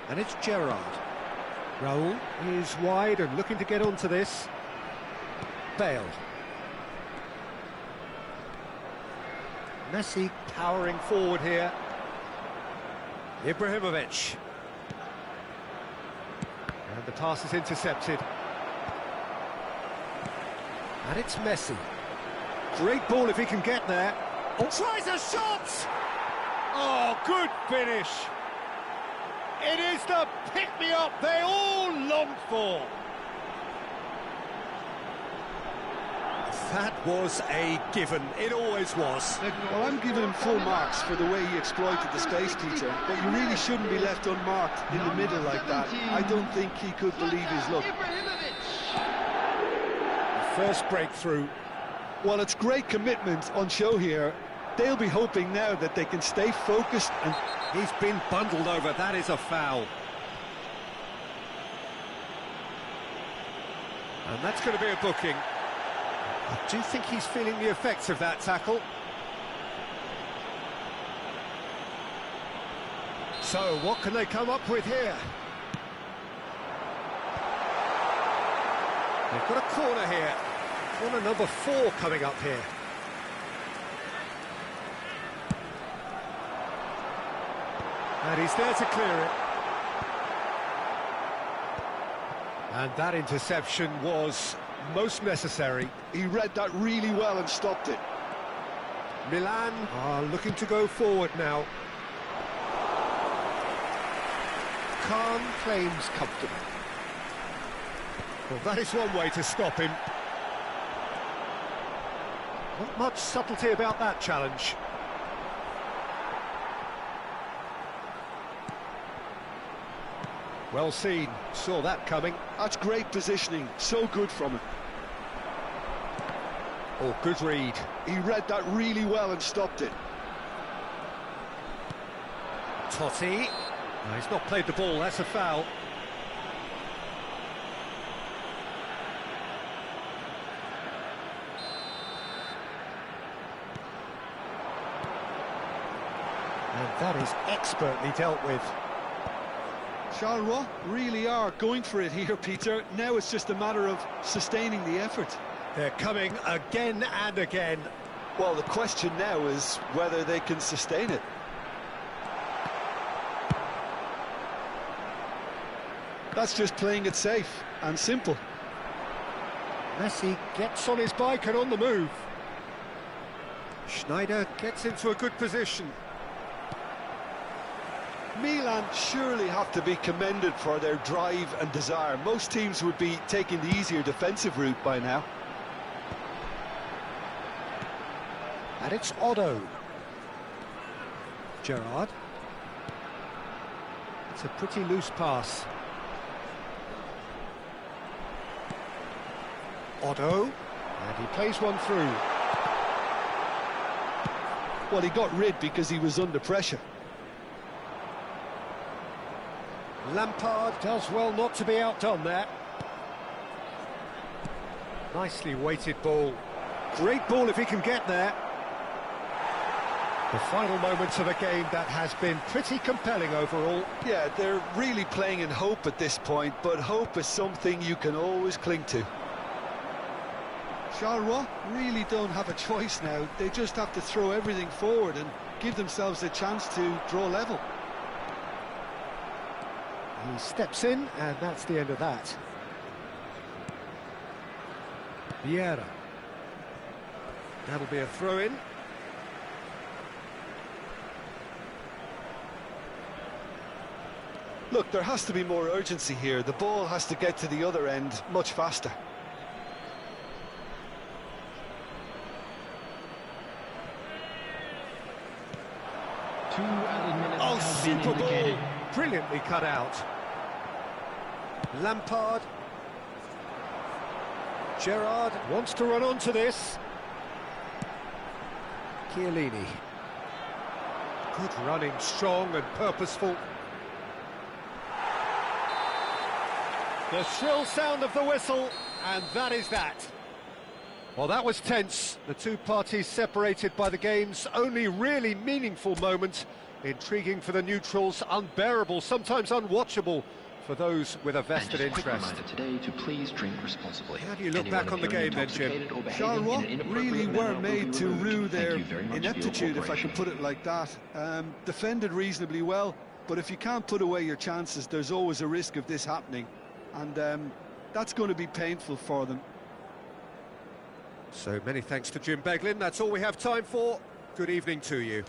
A: And it's Gerrard. Raul is wide and looking to get onto this. Bale. Messi powering forward here. Ibrahimovic. And the pass is intercepted. And it's Messi. Great ball if he can get there. Oh, tries a shot! Oh, good finish. It is the pick-me-up they all longed for. That was a given. It always was.
B: Well, I'm giving him full marks for the way he exploited the space, Peter, but you really shouldn't be left unmarked in the middle like that. I don't think he could believe his luck.
A: First breakthrough.
B: Well, it's great commitment on show here. They'll be hoping now that they can stay focused and...
A: He's been bundled over. That is a foul. And that's going to be a booking. I do think he's feeling the effects of that tackle. So, what can they come up with here? They've got a corner here. Corner number 4 coming up here. And he's there to clear it. And that interception was most necessary.
B: He read that really well and stopped it.
A: Milan are looking to go forward now. Khan claims comfortable. Well, that is one way to stop him. Not much subtlety about that challenge. Well seen, saw that coming.
B: That's great positioning, so good from him.
A: Oh, good read.
B: He read that really well and stopped it.
A: Totti. No, he's not played the ball, that's a foul. And that is expertly dealt with.
B: Charleroi really are going for it here, Peter. Now it's just a matter of sustaining the effort.
A: They're coming again and again.
B: Well, the question now is whether they can sustain it. That's just playing it safe and simple.
A: Messi gets on his bike and on the move. Schneider gets into a good position.
B: Milan surely have to be commended for their drive and desire. Most teams would be taking the easier defensive route by now.
A: And it's Otto. Gerrard. It's a pretty loose pass. Otto. And he plays one through.
B: Well, he got rid because he was under pressure.
A: Lampard does well not to be outdone there. Nicely weighted ball. Great ball if he can get there. The final moments of a game that has been pretty compelling overall.
B: Yeah, they're really playing in hope at this point, but hope is something you can always cling to. Charleroi really don't have a choice now. They just have to throw everything forward and give themselves a chance to draw level.
A: He steps in, and that's the end of that. Vieira. That'll be a throw-in.
B: Look, there has to be more urgency here. The ball has to get to the other end much faster.
D: Two added minutes
A: Oh,
D: have been
A: super
D: indicated.
A: ball! Brilliantly cut out. Lampard. Gerrard wants to run onto this. Chiellini. Good running, strong and purposeful. The shrill sound of the whistle, and that is that. Well, that was tense. The two parties separated by the game's only really meaningful moment. Intriguing for the neutrals, unbearable, sometimes unwatchable for those with a vested
E: and just a quick
A: interest.
E: reminder today to please drink responsibly.
A: How do you look
E: Anyone
A: back on the
E: appearing
A: game then, Jim?
E: intoxicated or behaving in
B: Charleroi
E: an inappropriate
B: really
E: manner
B: were
E: will
B: made
E: be
B: to
E: removed.
B: rue
E: Thank
B: their
E: you very much for your
B: ineptitude, if I can
E: cooperation.
B: put it like that. Defended reasonably well, but if you can't put away your chances, there's always a risk of this happening. And that's going to be painful for them.
A: So many thanks to Jim Beglin. That's all we have time for. Good evening to you.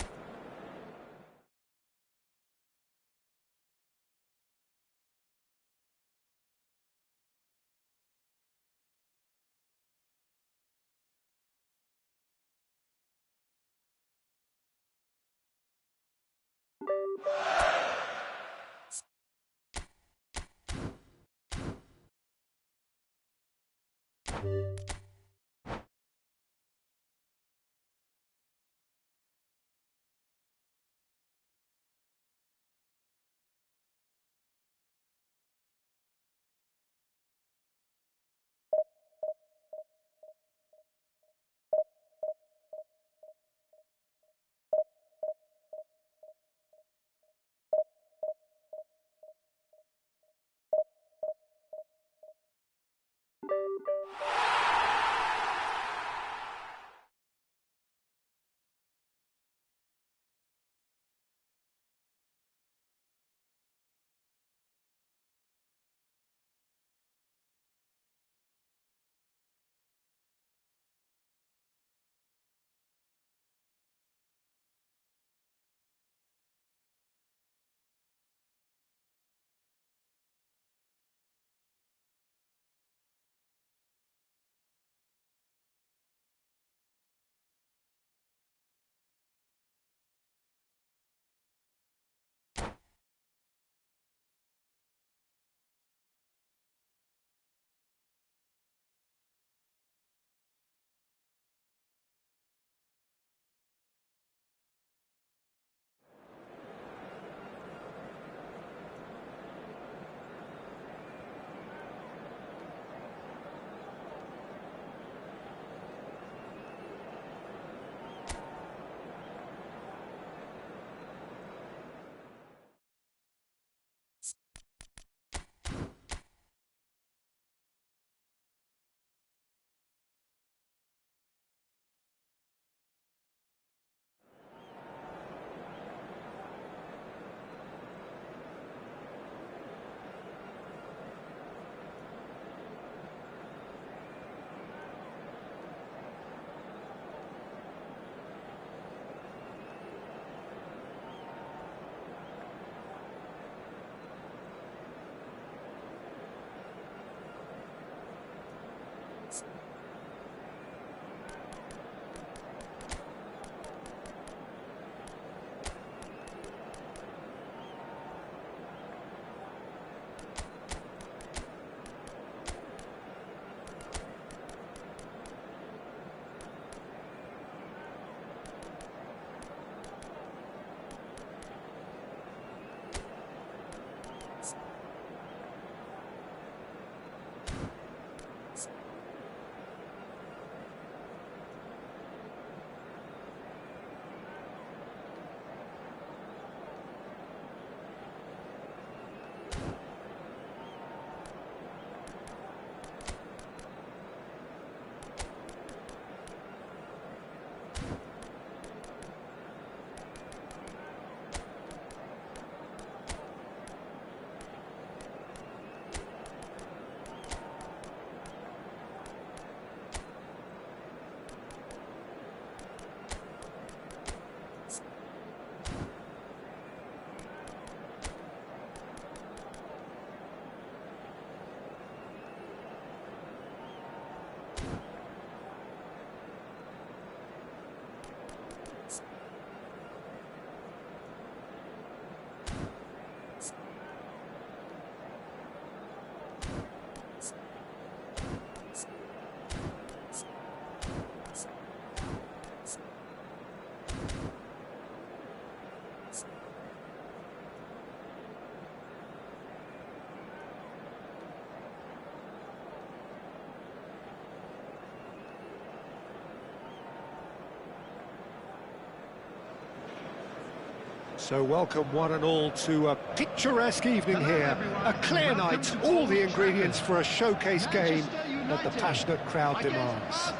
A: So welcome one and all to a picturesque evening here. A clear night, all the ingredients for a showcase game that the passionate crowd demands.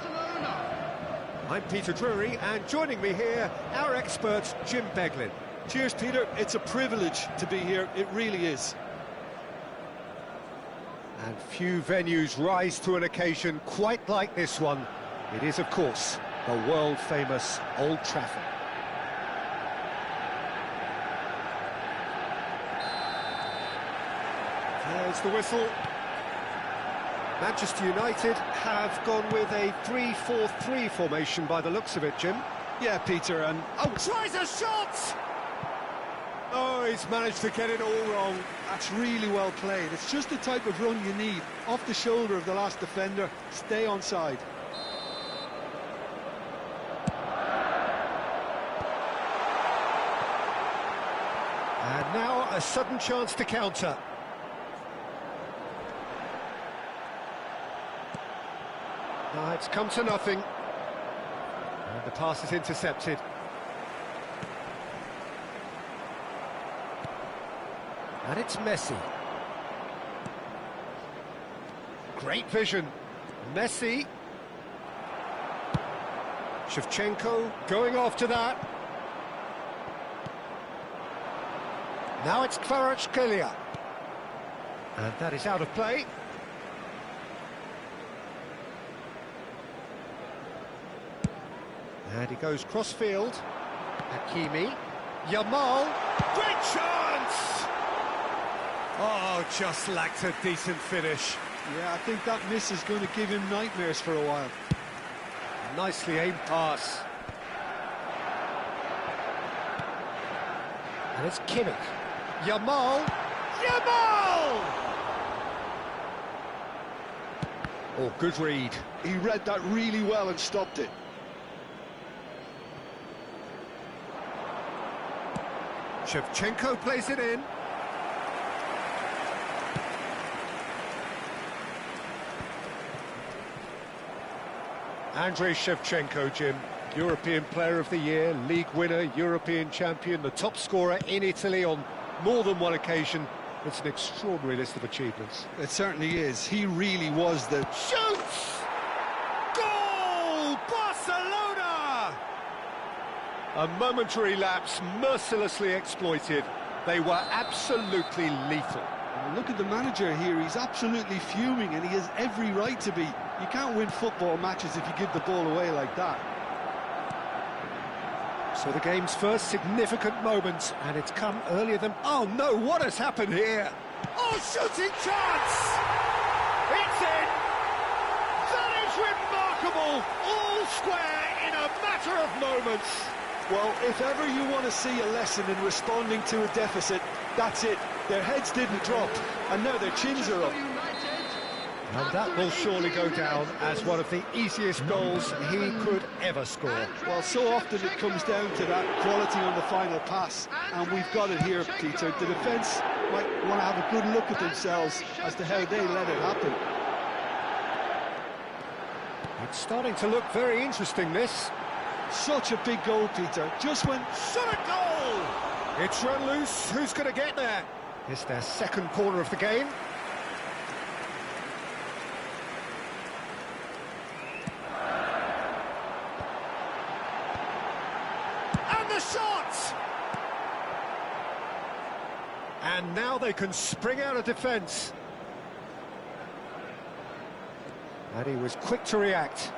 A: I'm Peter Drury, and joining me here, our expert Jim Beglin.
B: Cheers, Peter. It's a privilege to be here. It really is.
A: And few venues rise to an occasion quite like this one. It is, of course, the world-famous Old Trafford. There's the whistle. Manchester United have gone with a 3-4-3 formation by the looks of it, Jim.
B: Yeah, Peter, and...
A: Oh, tries a shot! Oh, he's managed to get it all wrong.
B: That's really well played. It's just the type of run you need. Off the shoulder of the last defender, stay onside.
A: And now a sudden chance to counter. It's come to nothing. And the pass is intercepted. And it's Messi. Great vision. Messi. Shevchenko going after that. Now it's Kvaratskhelia. And that is out of play. And he goes cross-field. Hakimi. Yamal. Great chance! Oh, just lacked a decent finish.
B: Yeah, I think that miss is going to give him nightmares for a while.
A: Nicely aimed pass. And it's Kimmich. Yamal. Yamal! Oh, good read.
B: He read that really well and stopped it.
A: Shevchenko plays it in. Andrei Shevchenko, Jim, European Player of the Year, League winner, European champion, the top scorer in Italy on more than one occasion. It's an extraordinary list of achievements.
B: It certainly is. He really was the...
A: Shoots! Goal! Barcelona! A momentary lapse mercilessly exploited. They were absolutely lethal.
B: Look at the manager here. He's absolutely fuming, and he has every right to be. You can't win football matches if you give the ball away like that.
A: So the game's first significant moment, and it's come earlier than... Oh no, what has happened here? Oh, shooting chance! It's in! That is remarkable! All square in a matter of moments.
B: Well, if ever you want to see a lesson in responding to a deficit, that's it. Their heads didn't drop, and now their chins are up.
A: And that will surely go down as one of the easiest goals he could ever score.
B: Well, so often it comes down to that quality on the final pass, and we've got it here, Peter. The defence might want to have a good look at themselves as to how they let it happen.
A: It's starting to look very interesting, this.
B: Such a big goal, Peter. Just went...
A: Shot a goal! It's run loose. Who's going to get there? It's their second corner of the game. The shot! And now they can spring out of defence. And he was quick to react.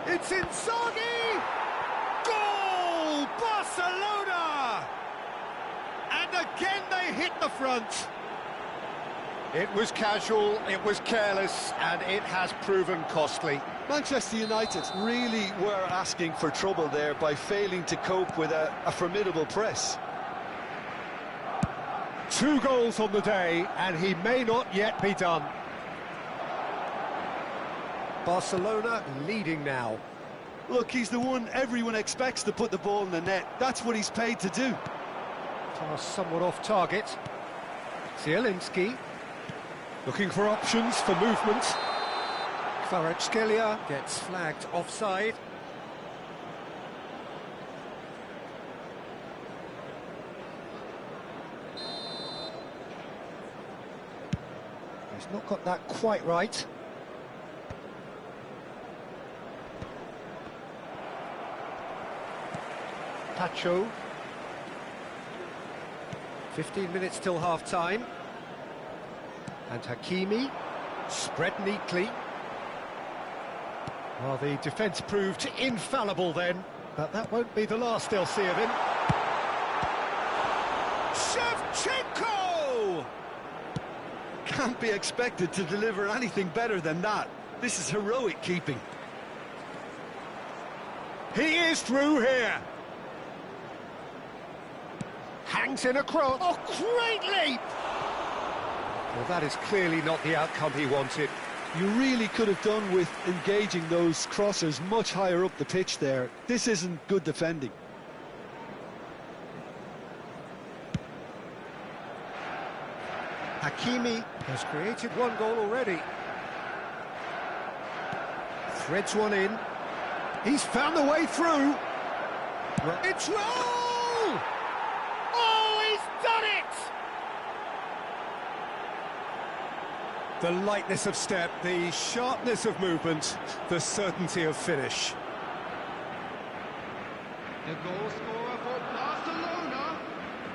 A: It's Inzaghi! Goal! Barcelona! And again they hit the front. It was casual, it was careless, and it has proven costly.
B: Manchester United really were asking for trouble there by failing to cope with a formidable press.
A: 2 goals on the day, and he may not yet be done. Barcelona leading now.
B: Look, he's the one everyone expects to put the ball in the net. That's what he's paid to do.
A: Pass somewhat off target. Zielinski looking for options for movement. Kvaratskhelia gets flagged offside. He's not got that quite right. Pacho. 15 minutes till half-time. And Hakimi, spread neatly. Well, the defence proved infallible then, but that won't be the last they'll see of him. Shevchenko!
B: Can't be expected to deliver anything better than that. This is heroic keeping.
A: He is through here. Hangs in a cross. Oh, great leap! Well, that is clearly not the outcome he wanted.
B: You really could have done with engaging those crossers much higher up the pitch there. This isn't good defending.
A: Hakimi has created one goal already. Threads one in. He's found the way through. It's Raul! Oh, he's done it! The lightness of step, the sharpness of movement, the certainty of finish.
D: The goal scorer for Barcelona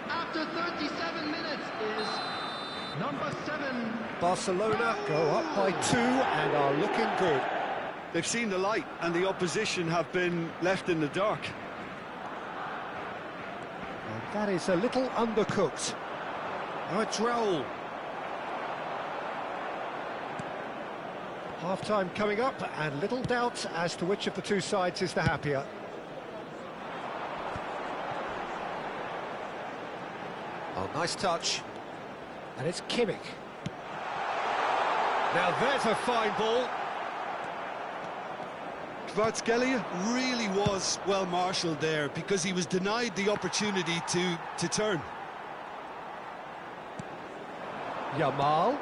D: after 37 minutes is number 7.
A: Barcelona go up by 2 and are looking good.
B: They've seen the light and the opposition have been left in the dark.
A: And that is a little undercooked. Now it's Raul. Half-time coming up, and little doubt as to which of the two sides is the happier. Oh, nice touch. And it's Kimmich. Now there's a fine ball.
B: Kvaratskhelia really was well marshalled there because he was denied the opportunity to turn.
A: Yamal.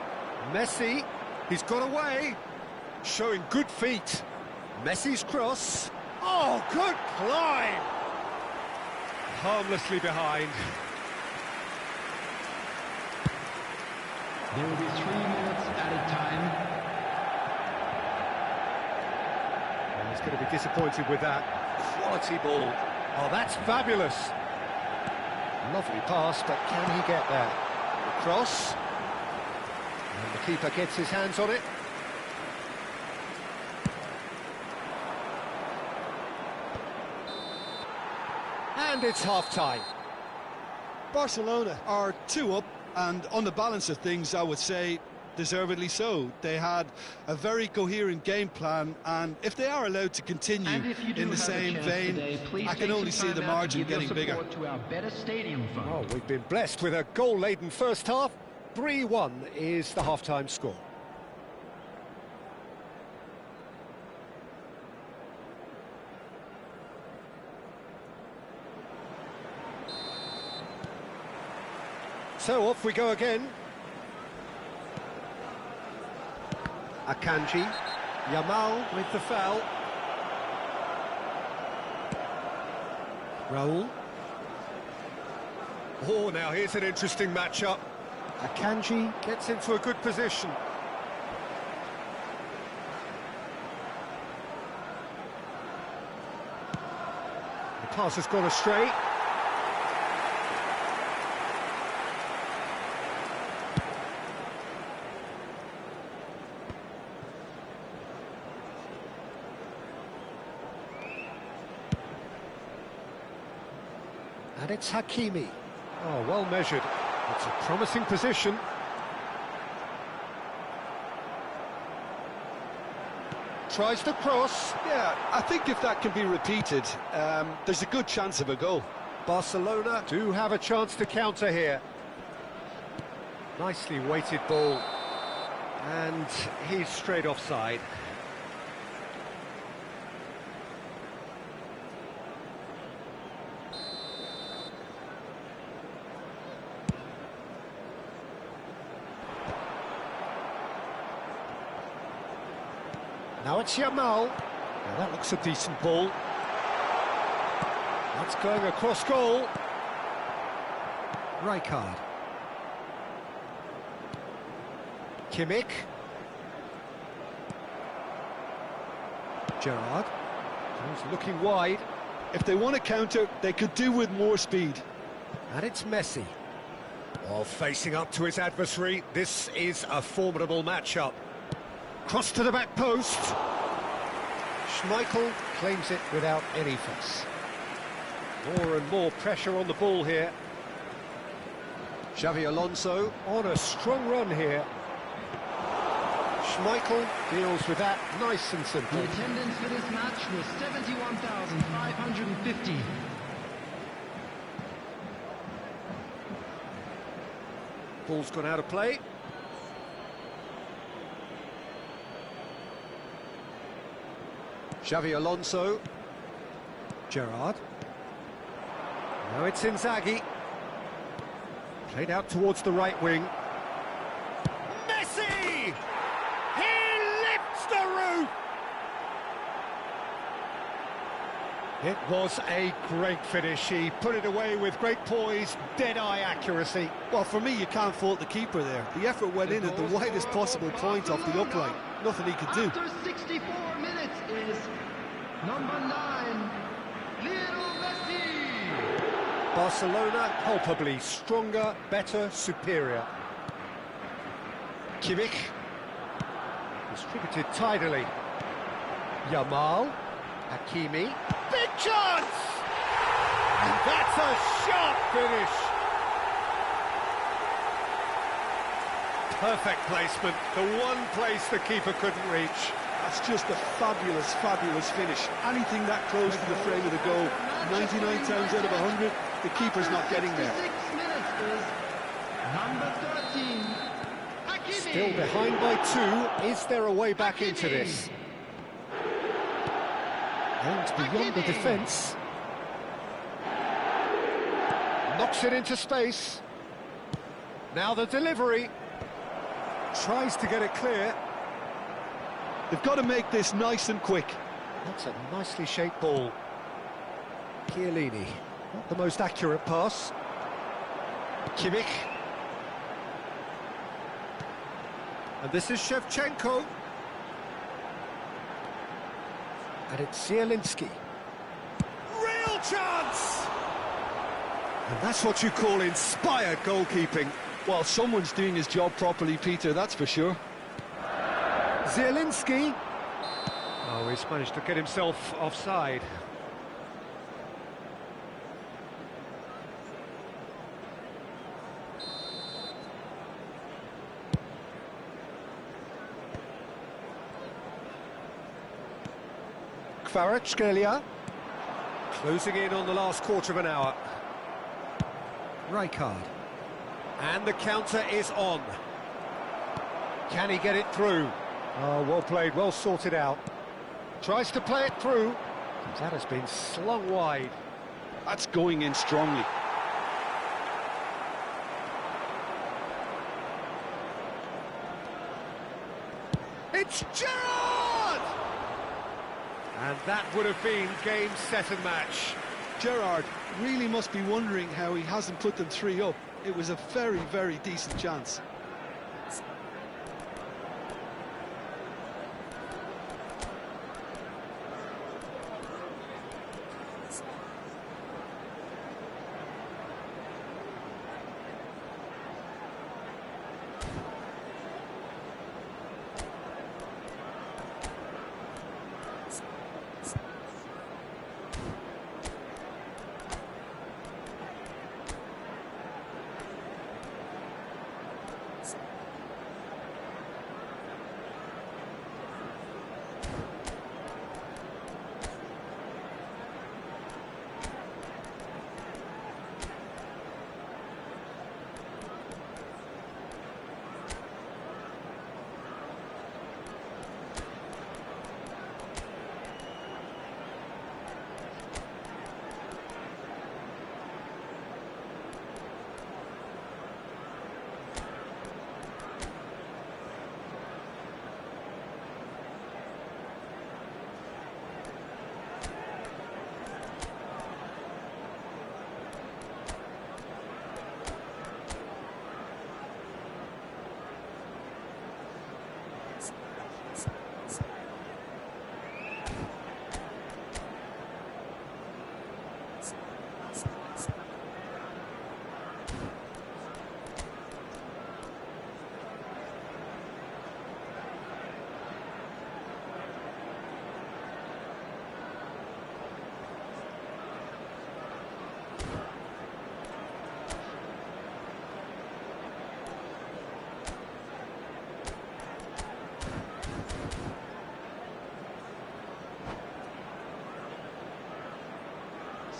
A: Messi. He's got away. Showing good feet. Messi's cross. Oh, good climb! Harmlessly behind.
D: There will be 3 minutes added time.
A: Well, he's going to be disappointed with that. Quality ball. Oh, that's fabulous. Lovely pass, but can he get there? The cross. And the keeper gets his hands on it. And it's half-time.
B: Barcelona are 2 up, and on the balance of things, I would say deservedly so. They had a very coherent game plan, and if they are allowed to continue in the same vein, today, I can only see the margin getting bigger.
D: To our better stadium fund.
A: Oh, we've been blessed with a goal-laden first half. 3-1 is the half-time score. So off we go again. Akanji. Yamal with the foul. Raul. Oh, now here's an interesting matchup. Akanji gets into a good position. The pass has gone astray. And it's Hakimi. Oh, well measured. It's a promising position. Tries to cross.
B: Yeah, I think if that can be repeated, there's a good chance of a goal.
A: Barcelona do have a chance to counter here. Nicely weighted ball. And he's straight offside. Now it's Yamal. Now that looks a decent ball. That's going across goal. Rijkaard. Kimmich. Gerrard. He's looking wide.
B: If they want to counter, they could do with more speed.
A: And it's Messi. While facing up to his adversary, this is a formidable matchup. Cross to the back post. Schmeichel claims it without any fuss. More and more pressure on the ball here. Xavi Alonso on a strong run here. Schmeichel deals with that nice and simple.
D: The attendance for this match was 71,550.
A: Ball's gone out of play. Xavi Alonso. Gerrard. Now it's Inzaghi. Played out towards the right wing. Messi! He lifts the roof! It was a great finish. He put it away with great poise, dead-eye accuracy.
B: Well, for me, you can't fault the keeper there. The effort went in at the widest possible point off the upright. Nothing he could do.
D: After 64 minutes is number 9, Lionel Messi.
A: Barcelona palpably stronger, better, superior. Kimmich. Distributed tidily. Yamal. Hakimi. Big chance! And that's a sharp finish. Perfect placement, the one place the keeper couldn't reach.
B: That's just a fabulous, fabulous finish. Anything that close to the frame of the goal, 99 times out of 100, the keeper's not getting there.
D: 6 minutes is number 13, Hakimi.
A: Still behind by 2. Is there a way back into this? And beyond the defence. Knocks it into space. Now the delivery. Tries to get it clear.
B: They've got to make this nice and quick.
A: That's a nicely shaped ball. Chiellini. Not the most accurate pass. Kimmich. And this is Shevchenko. And it's Zielinski. Real chance! And that's what you call inspired goalkeeping.
B: Well, someone's doing his job properly, Peter, that's for sure.
A: Zielinski. Oh, he's managed to get himself offside. Kvaratskhelia. Closing in on the last quarter of an hour. Rijkaard. And the counter is on. Can he get it through? Oh, well played, well sorted out. Tries to play it through. That has been slung wide.
B: That's going in strongly.
A: It's Gerrard! And that would have been game, set and match.
B: Gerrard really must be wondering how he hasn't put them 3 up. It was a very, very decent chance.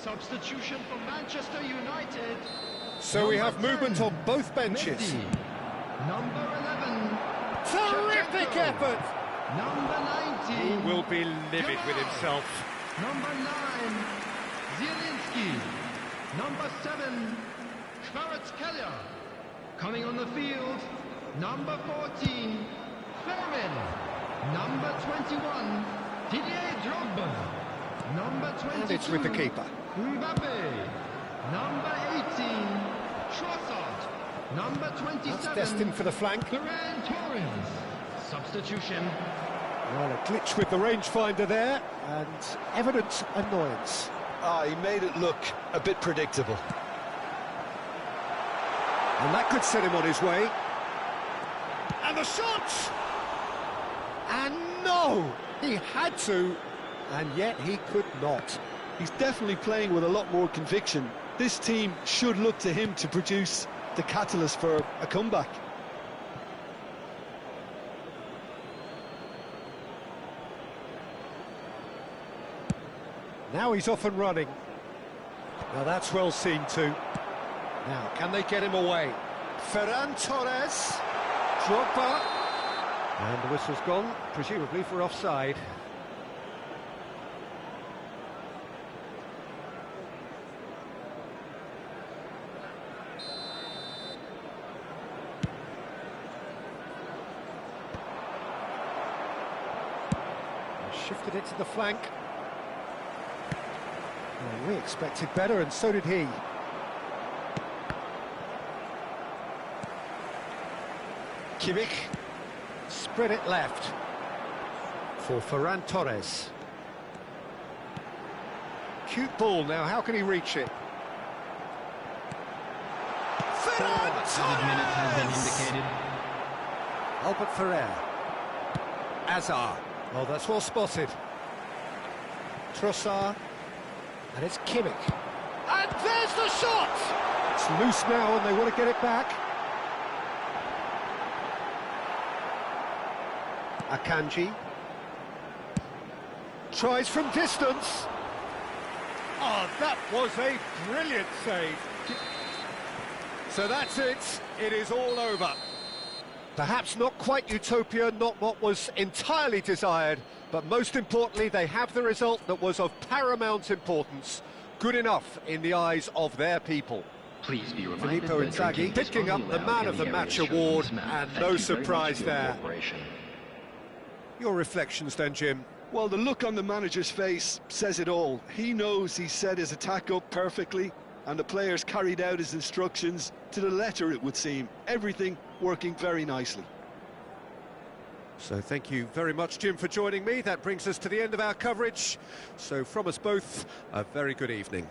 D: Substitution for Manchester United.
A: So we have
D: Number 10,
A: movement on both benches.
D: Messi. Number 11.
A: Terrific
D: Shevchenko.
A: effort!
D: Number 19.
A: Will be livid with himself.
D: Number 9. Zielinski. Number 7. Kvaratskhelia. Coming on the field. Number 14. Fermin. Number 21. Didier Drogba. Number 22.
A: And it's with the keeper.
D: Mbappe. Number 18. Trossard. Number 27.
A: That's destined for the flank.
D: Ferran Torres. Substitution.
A: Well, a glitch with the rangefinder there, and evident annoyance.
B: He made it look a bit predictable.
A: And that could set him on his way. And the shot! And no! He had to, and yet he could not.
B: He's definitely playing with a lot more conviction. This team should look to him to produce the catalyst for a comeback.
A: Now he's off and running. Now that's well seen too. Now, can they get him away? Ferran Torres. Drogba. And the whistle's gone, presumably for offside. Shifted it to the flank. Well, we expected better, and so did he. Kimmich. Spread it left. For Ferran Torres. Cute ball now, how can he reach it? Ferran
D: Added minute has been
A: Torres!
D: indicated.
A: Albert Ferrer. Azar. Oh, that's well spotted. Trossard. And it's Kimmich. And there's the shot! It's loose now and they want to get it back. Akanji. Tries from distance. Oh, that was a brilliant save. So that's it. It is all over. Perhaps not quite utopia, not what was entirely desired, but most importantly, they have the result that was of paramount importance. Good enough in the eyes of their people.
E: Please be reminded
A: Filippo
E: that
A: Inzaghi
E: drinking is
A: picking up
E: only
A: the
E: allowed
A: man
E: in
A: of the
E: the
A: match
E: areas shown
A: award,
E: in this map.
A: and
E: Thank
A: no
E: you very much
A: surprise
E: for your
A: there.
E: cooperation.
A: Your reflections then, Jim?
B: Well, the look on the manager's face says it all. He knows he set his attack up perfectly, and the players carried out his instructions to the letter, it would seem. Everything working very nicely.
A: So thank you very much, Jim, for joining me. That brings us to the end of our coverage. So from us both, a very good evening.